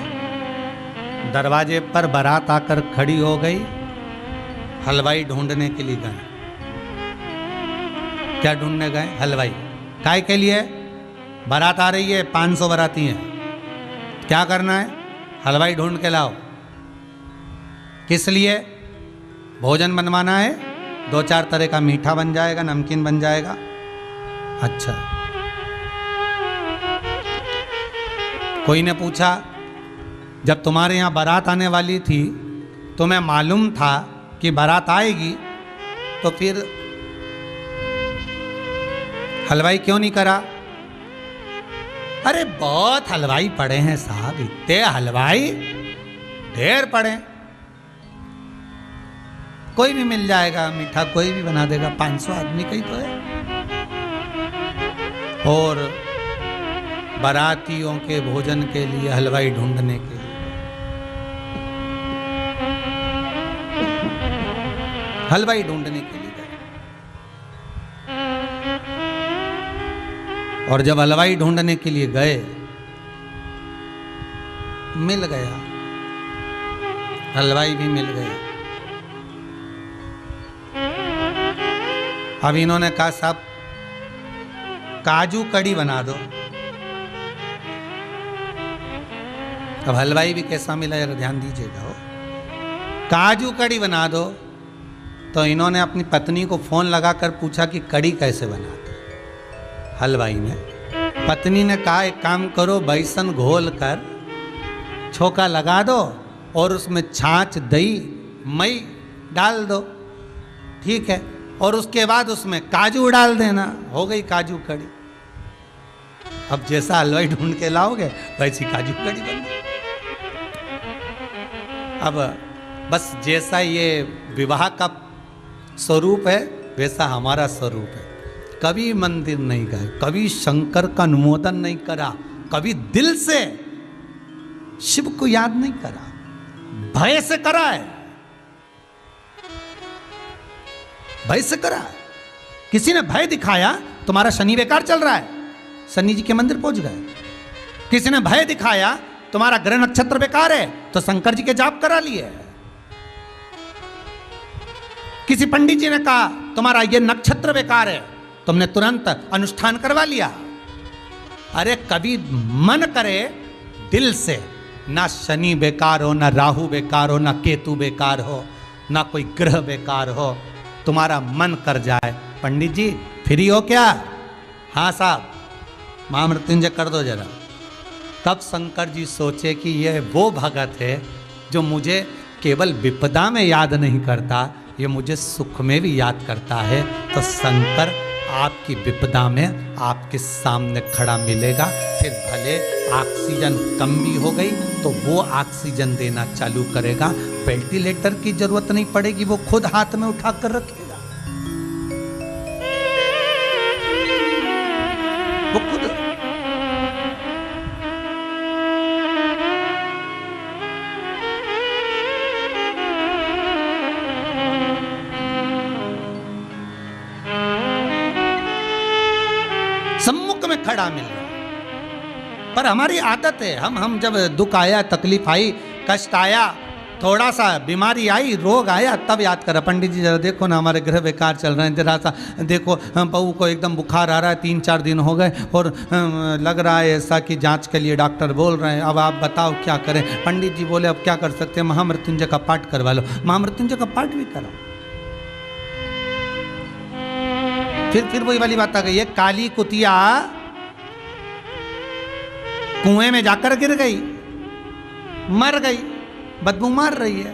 दरवाजे पर बारात आकर खड़ी हो गई। हलवाई ढूंढने के लिए गए। क्या ढूंढने गए? हलवाई। काय के लिए? बारात आ रही है, 500 बाराती हैं, क्या करना है? हलवाई ढूंढ के लाओ। किस लिए? भोजन बनवाना है, 2-4 तरह का मीठा बन जाएगा, नमकीन बन जाएगा। अच्छा। कोई ने पूछा जब तुम्हारे यहाँ बारात आने वाली थी तुम्हें मालूम था कि बारात आएगी, तो फिर हलवाई क्यों नहीं करा? अरे बहुत हलवाई पड़े हैं साहब, इतने हलवाई ढेर पड़े, कोई भी मिल जाएगा, मीठा कोई भी बना देगा, 500 आदमी का ही तो है। और बारातियों के भोजन के लिए हलवाई ढूंढने के लिए हलवाई ढूंढने के लिए गए। और जब हलवाई ढूंढने के लिए गए, मिल गया, हलवाई भी मिल गया। अब इन्होंने कहा साहब काजू कड़ी बना दो। अब हलवाई भी कैसा मिला जरा ध्यान दीजिएगा। हो काजू कड़ी बना दो। तो इन्होंने अपनी पत्नी को फोन लगाकर पूछा कि कड़ी कैसे बनाते। हलवाई ने, पत्नी ने कहा एक काम करो, बेसन घोल कर छोका लगा दो और उसमें छाछ दही मई डाल दो, ठीक है, और उसके बाद उसमें काजू डाल देना, हो गई काजू कड़ी। अब जैसा हलवाई ढूंढ के लाओगे वैसी काजू कड़ी बन गई। अब बस जैसा ये विवाह का स्वरूप है वैसा हमारा स्वरूप है। कभी मंदिर नहीं गए, कभी शंकर का अनुमोदन नहीं करा, कभी दिल से शिव को याद नहीं करा, भय से करा है, भय से करा। किसी ने भय दिखाया, तुम्हारा शनि बेकार चल रहा है, शनि जी के मंदिर पहुंच गए। किसी ने भय दिखाया, तुम्हारा ग्रह नक्षत्र बेकार है, तो शंकर जी के जाप करा लिए। किसी पंडित जी ने कहा तुम्हारा ये नक्षत्र बेकार है, तुमने तुरंत अनुष्ठान करवा लिया। अरे कभी मन करे दिल से, ना शनि बेकार हो, ना राहु बेकार हो, ना केतु बेकार हो, ना कोई ग्रह बेकार हो, तुम्हारा मन कर जाए, पंडित जी फ्री हो क्या? हाँ साहब, महामृत्युंजय कर दो जरा। तब शंकर जी सोचे कि यह वो भगत है जो मुझे केवल विपदा में याद नहीं करता, ये मुझे सुख में भी याद करता है। तो शंकर आपकी विपदा में आपके सामने खड़ा मिलेगा। फिर भले ऑक्सीजन कम भी हो गई तो वो ऑक्सीजन देना चालू करेगा। वेंटिलेटर की जरूरत नहीं पड़ेगी, वो खुद हाथ में उठा कर रखेगा, वो खुद। सम्मुख में खड़ा मिल रहा। पर हमारी आदत है, हम जब दुख आया, तकलीफ आई, कष्ट आया, थोड़ा सा बीमारी आई, रोग आया, तब याद करा पंडित जी जरा देखो ना हमारे ग्रह बेकार चल रहे हैं, जरा सा देखो बहू को एकदम बुखार आ रहा है, 3-4 दिन हो गए और लग रहा है ऐसा कि जांच के लिए डॉक्टर बोल रहे हैं, अब आप बताओ क्या करें। पंडित जी बोले अब क्या कर सकते हैं, महामृत्युंजय का पाठ करवा लो। महामृत्युंजय का पाठ भी करा। फिर वही वाली बात आ गई है, काली कुतिया कुएं में जाकर गिर गई, मर गई, बदबू मार रही है।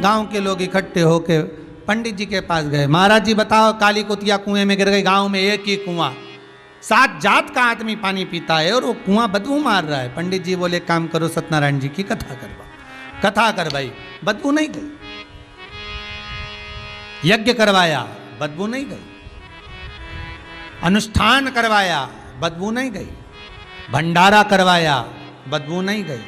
गांव के लोग इकट्ठे होके पंडित जी के पास गए, महाराज जी बताओ काली कुतिया कुएं में गिर गई, गांव में एक ही कुआं, 7 जात का आदमी पानी पीता है और वो कुआं बदबू मार रहा है। पंडित जी बोले काम करो, सत्यनारायण जी की कथा करवा, कथा कर भाई, बदबू नहीं गई। यज्ञ करवाया, बदबू नहीं गई। अनुष्ठान करवाया, बदबू नहीं गई। भंडारा करवाया, बदबू नहीं गई।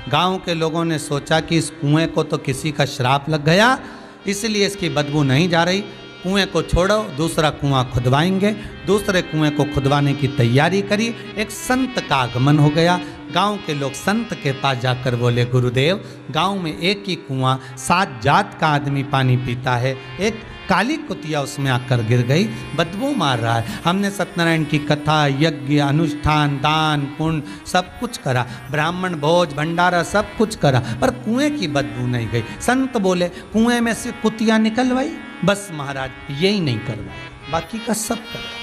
गांव के लोगों ने सोचा कि इस कुएं को तो किसी का श्राप लग गया, इसलिए इसकी बदबू नहीं जा रही, कुएं को छोड़ो, दूसरा कुआं खुदवाएंगे। दूसरे कुएं को खुदवाने की तैयारी करी। एक संत का आगमन हो गया। गांव के लोग संत के पास जाकर बोले, गुरुदेव, गांव में एक ही कुआं, 7 जात का आदमी पानी पीता है, एक काली कुतिया उसमें आकर गिर गई, बदबू मार रहा है। हमने सत्यनारायण की कथा, यज्ञ, अनुष्ठान, दान, पुण्य सब कुछ करा, ब्राह्मण भोज भंडारा सब कुछ करा, पर कुएं की बदबू नहीं गई। संत बोले, कुएं में से कुतिया निकलवाई? बस महाराज, यही नहीं करवाया, बाकी का सब करा।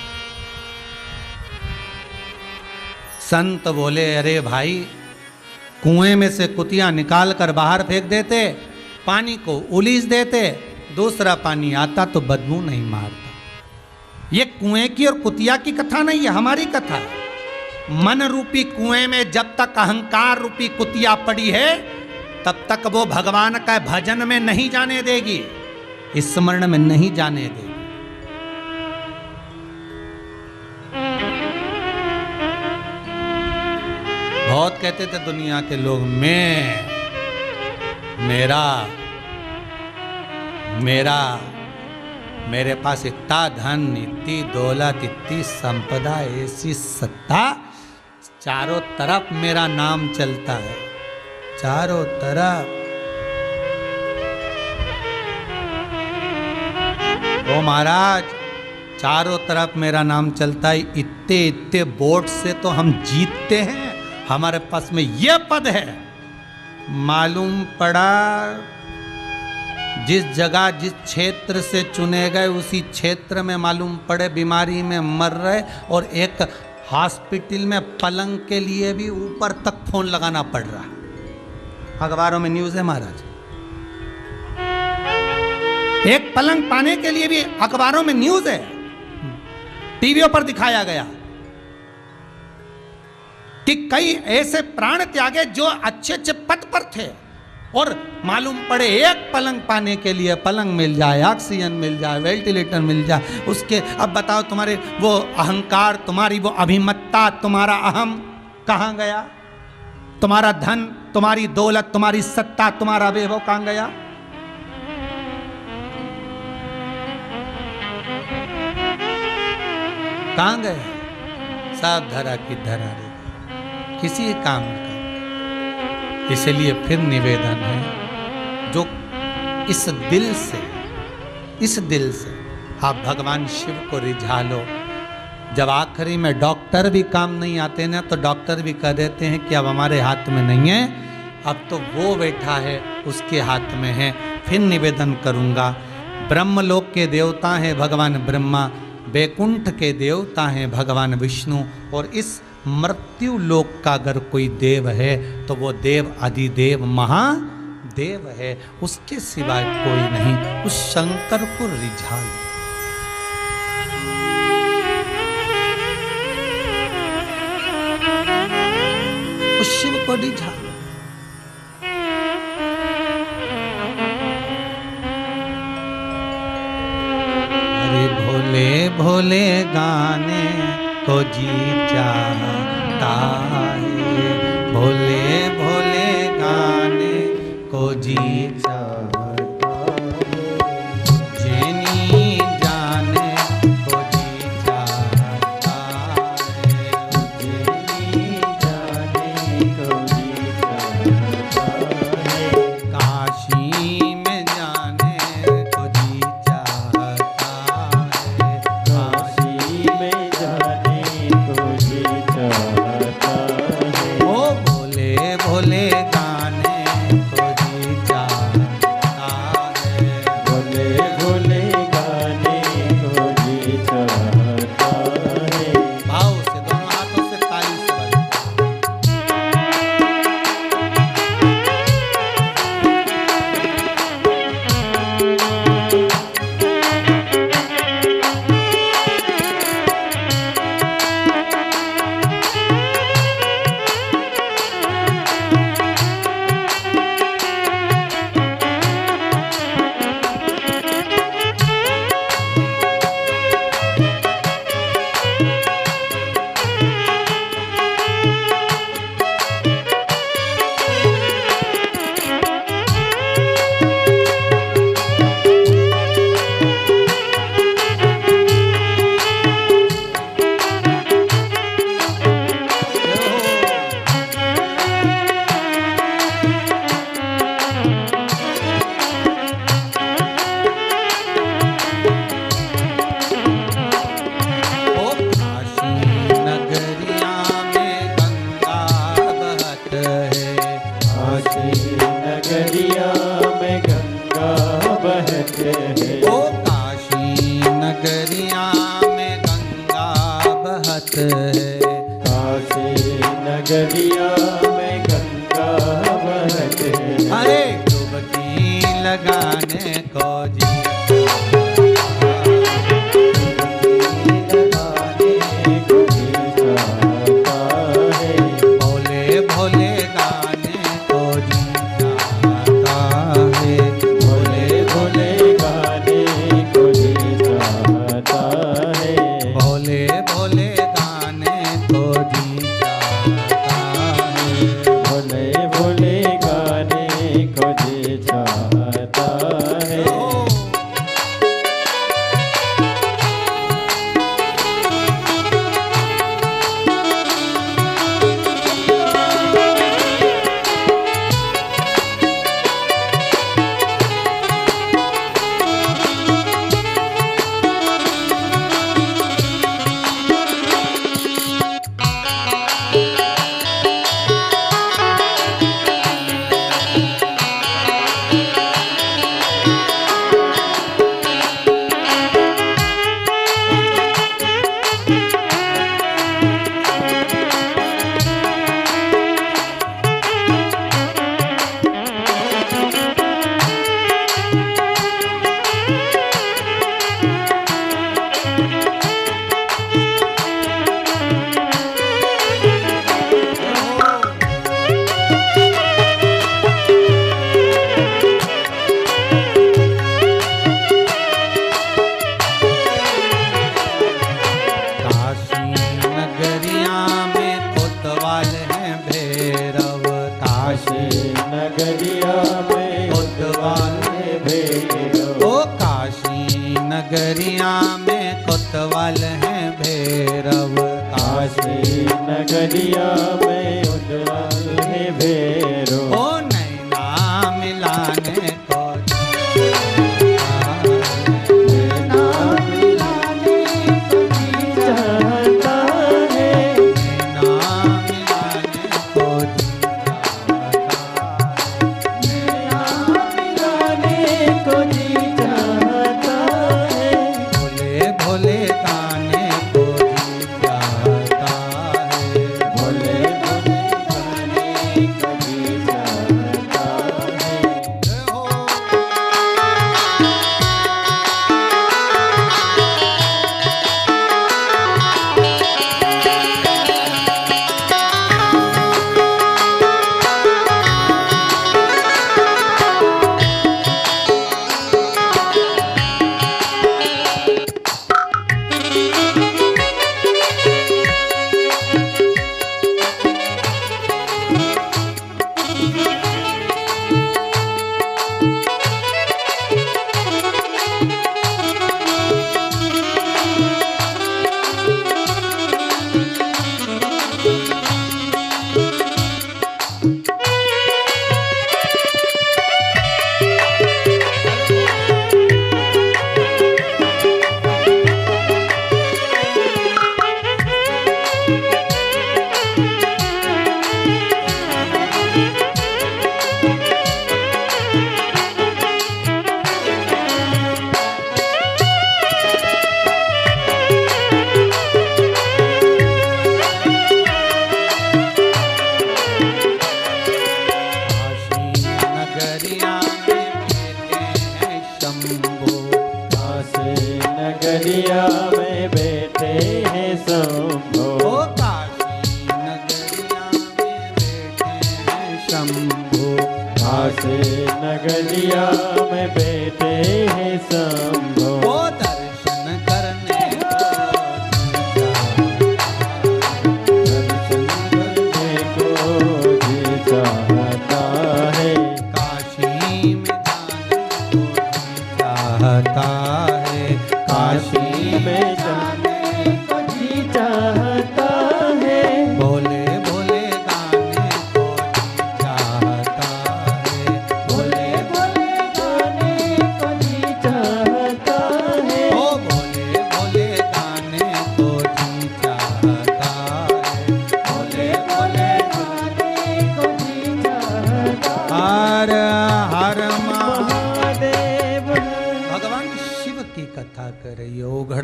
संत बोले, अरे भाई, कुएं में से कुतिया निकाल कर बाहर फेंक देते, पानी को उलीस देते, दूसरा पानी आता तो बदबू नहीं मारता। ये कुएं की और कुतिया की कथा नहीं है, हमारी कथा है। मन रूपी कुएं में जब तक अहंकार रूपी कुतिया पड़ी है, तब तक वो भगवान का भजन में नहीं जाने देगी, स्मरण में नहीं जाने देगी। बहुत कहते थे दुनिया के लोग, मेरे पास इतना धन, इतनी दौलत, इतनी संपदा, ऐसी सत्ता, चारों तरफ मेरा नाम चलता है, चारों तरफ। ओ महाराज, चारों तरफ मेरा नाम चलता है, इतने इतने वोट से तो हम जीतते हैं, हमारे पास में ये पद है। मालूम पड़ा जिस जगह जिस क्षेत्र से चुने गए, उसी क्षेत्र में मालूम पड़े बीमारी में मर रहे, और एक हॉस्पिटल में पलंग के लिए भी ऊपर तक फोन लगाना पड़ रहा है। अखबारों में न्यूज़ है महाराज, एक पलंग पाने के लिए भी अखबारों में न्यूज़ है, टीवियों पर दिखाया गया कि कई ऐसे प्राण त्यागे जो अच्छे अच्छे पद पर थे, और मालूम पड़े एक पलंग पाने के लिए, पलंग मिल जाए, ऑक्सीजन मिल जाए, वेंटिलेटर मिल जाए, उसके अब बताओ तुम्हारे वो अहंकार, तुम्हारी वो अभिमत्ता, तुम्हारा अहम कहाँ गया? तुम्हारा धन, तुम्हारी दौलत, तुम्हारी सत्ता, तुम्हारा वैभव कहाँ गया? कहाँ गया? सब धरा की धरा रही, किसी काम का। इसलिए फिर निवेदन है, जो इस दिल से आप भगवान शिव को रिझा लो। जब आखिरी में डॉक्टर भी काम नहीं आते ना, तो डॉक्टर भी कह देते हैं कि अब हमारे हाथ में नहीं है, अब तो वो बैठा है उसके हाथ में है। फिर निवेदन करूँगा, ब्रह्मलोक के देवता हैं भगवान ब्रह्मा, वैकुंठ के देवता हैं भगवान विष्णु, और इस मृत्यु लोक का अगर कोई देव है तो वो देव अधिदेव महादेव है, उसके सिवाय कोई नहीं। उस शंकर को रिझा लो। उस शिव को रिझा लो। अरे भोले भोले गाने को जी चाहता है, भोले भोले गाने को जी चाहता है, जेनी जाने को जी चाहता है, जेनी जाने को जी चाहता है, काशी में जाने को जी चाहता है, काशी में जाने को जी चाहता है। है। काशी नगरिया में गंगा बहत है। अरे डुबकी लगाने को जी भोले भोले गाने को जी चाहता है। भोले भोले गाने को जी चाहता है। भोले भोले गाने को जी चाहता है। भोले भोले गाने को जी चाहता है। नगरिया में कोतवाल है भैरव। ओ काशी नगरिया में कोतवाल है भैरव। काशी नगरिया में कोतवाल है भैरव। ओ नैना मिलाने को भोले भोले गाने को जी चाहता है।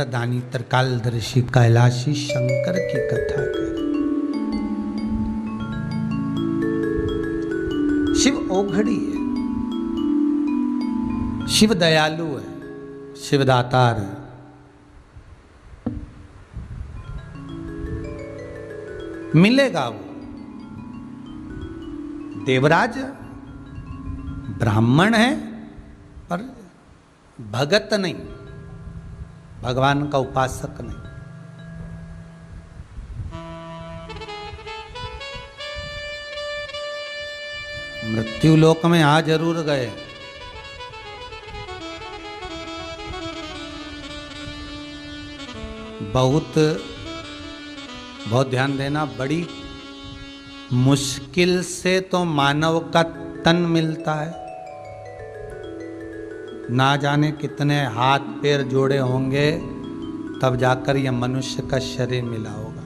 वरदानी त्रिकालदर्शी कैलाशी शंकर की कथा करें। शिव ओघड़ी है, शिव दयालु है, शिव दातार है। मिलेगा वो देवराज ब्राह्मण है पर भगत नहीं, भगवान का उपासक नहीं। मृत्यु लोक में आ जरूर गए, बहुत ध्यान देना, बड़ी मुश्किल से तो मानव का तन मिलता है, ना जाने कितने हाथ पैर जोड़े होंगे तब जाकर यह मनुष्य का शरीर मिला होगा।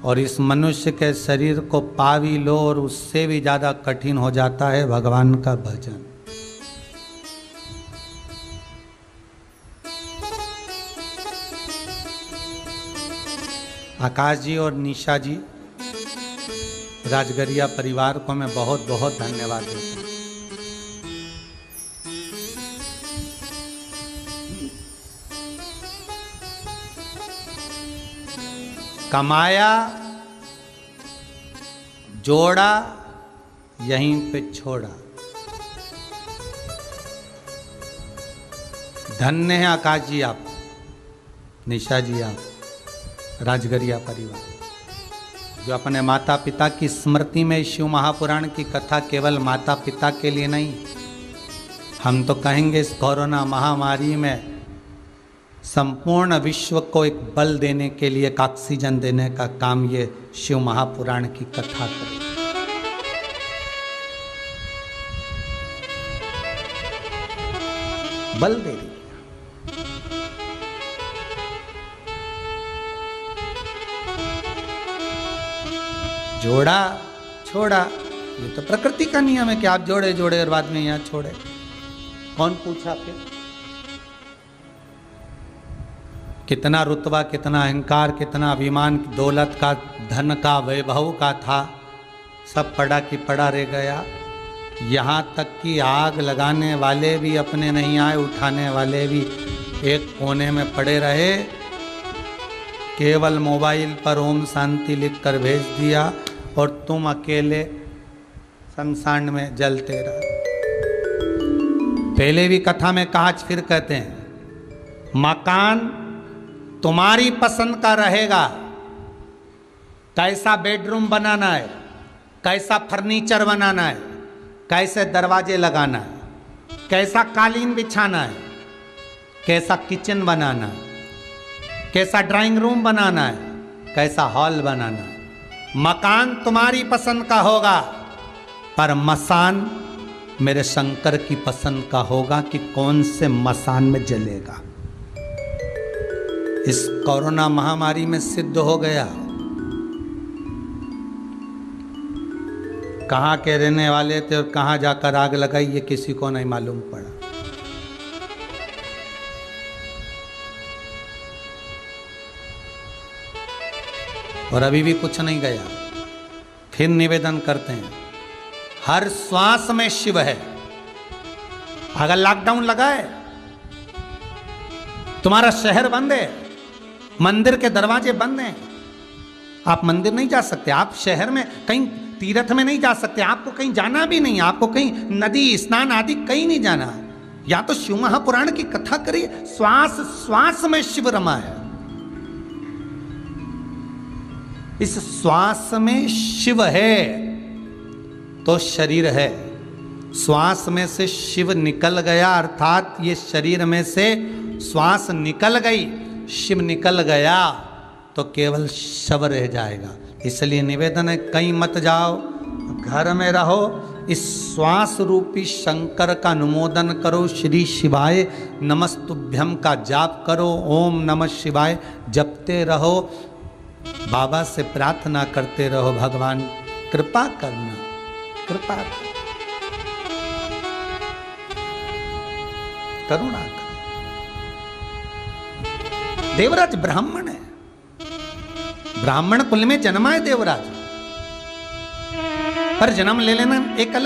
और इस मनुष्य के शरीर को पा भी लो और उससे भी ज्यादा कठिन हो जाता है भगवान का भजन। आकाश जी और निशा जी, राजगरिया परिवार को मैं बहुत बहुत धन्यवाद देता हूँ। कमाया, जोड़ा, यहीं पे छोड़ा। धन्य है आकाश जी आप, निशा जी आप, राजगरिया परिवार, जो अपने माता पिता की स्मृति में शिव महापुराण की कथा केवल माता पिता के लिए नहीं, हम तो कहेंगे इस कोरोना महामारी में संपूर्ण विश्व को एक बल देने के लिए, एक ऑक्सीजन देने का काम ये शिव महापुराण की कथा करे। बल दे रही। जोड़ा छोड़ा, ये तो प्रकृति का नियम है कि आप जोड़े जोड़े और बाद में यहां छोड़े। कौन पूछा फिर? कितना रुतबा, कितना अहंकार, कितना अभिमान, दौलत का, धन का, वैभव का था, सब पड़ा की पड़ा रह गया। यहाँ तक कि आग लगाने वाले भी अपने नहीं आए, उठाने वाले भी एक कोने में पड़े रहे, केवल मोबाइल पर ओम शांति लिखकर भेज दिया और तुम अकेले शमशान में जलते रहे। पहले भी कथा में कहा, फिर कहते हैं, मकान तुम्हारी पसंद का रहेगा, कैसा बेडरूम बनाना है, कैसा फर्नीचर बनाना है, कैसे दरवाजे लगाना है, कैसा कालीन बिछाना है, कैसा किचन बनाना है, कैसा ड्राइंग रूम बनाना है, कैसा हॉल बनाना है। मकान तुम्हारी पसंद का होगा, पर मसान मेरे शंकर की पसंद का होगा कि कौन से मसान में जलेगा। इस कोरोना महामारी में सिद्ध हो गया। कहाँ के रहने वाले थे और कहाँ जाकर आग लगाई, ये किसी को नहीं मालूम पड़ा। और अभी भी कुछ नहीं गया। फिर निवेदन करते हैं, हर श्वास में शिव है। अगर लॉकडाउन लगा है, तुम्हारा शहर बंद है, मंदिर के दरवाजे बंद हैं, आप मंदिर नहीं जा सकते, आप शहर में कहीं तीर्थ में नहीं जा सकते, आपको कहीं जाना भी नहीं, आपको कहीं नदी स्नान आदि कहीं नहीं जाना। या तो शिव महापुराण की कथा करिए, श्वास श्वास में शिव रमा है। इस श्वास में शिव है तो शरीर है। श्वास में से शिव निकल गया, अर्थात ये शरीर में से श्वास निकल गई, शिव निकल गया तो केवल शव रह जाएगा। इसलिए निवेदन है, कहीं मत जाओ, घर में रहो, इस श्वास रूपी शंकर का अनुमोदन करो, श्री शिवाय नमस्तुभ्यम का जाप करो, ओम नमः शिवाय जपते रहो, बाबा से प्रार्थना करते रहो, भगवान कृपा करना, कृपा करुणा कर। देवराज ब्राह्मण है, ब्राह्मण कुल में जन्मा है देवराज, पर जन्म ले लेना एक अलग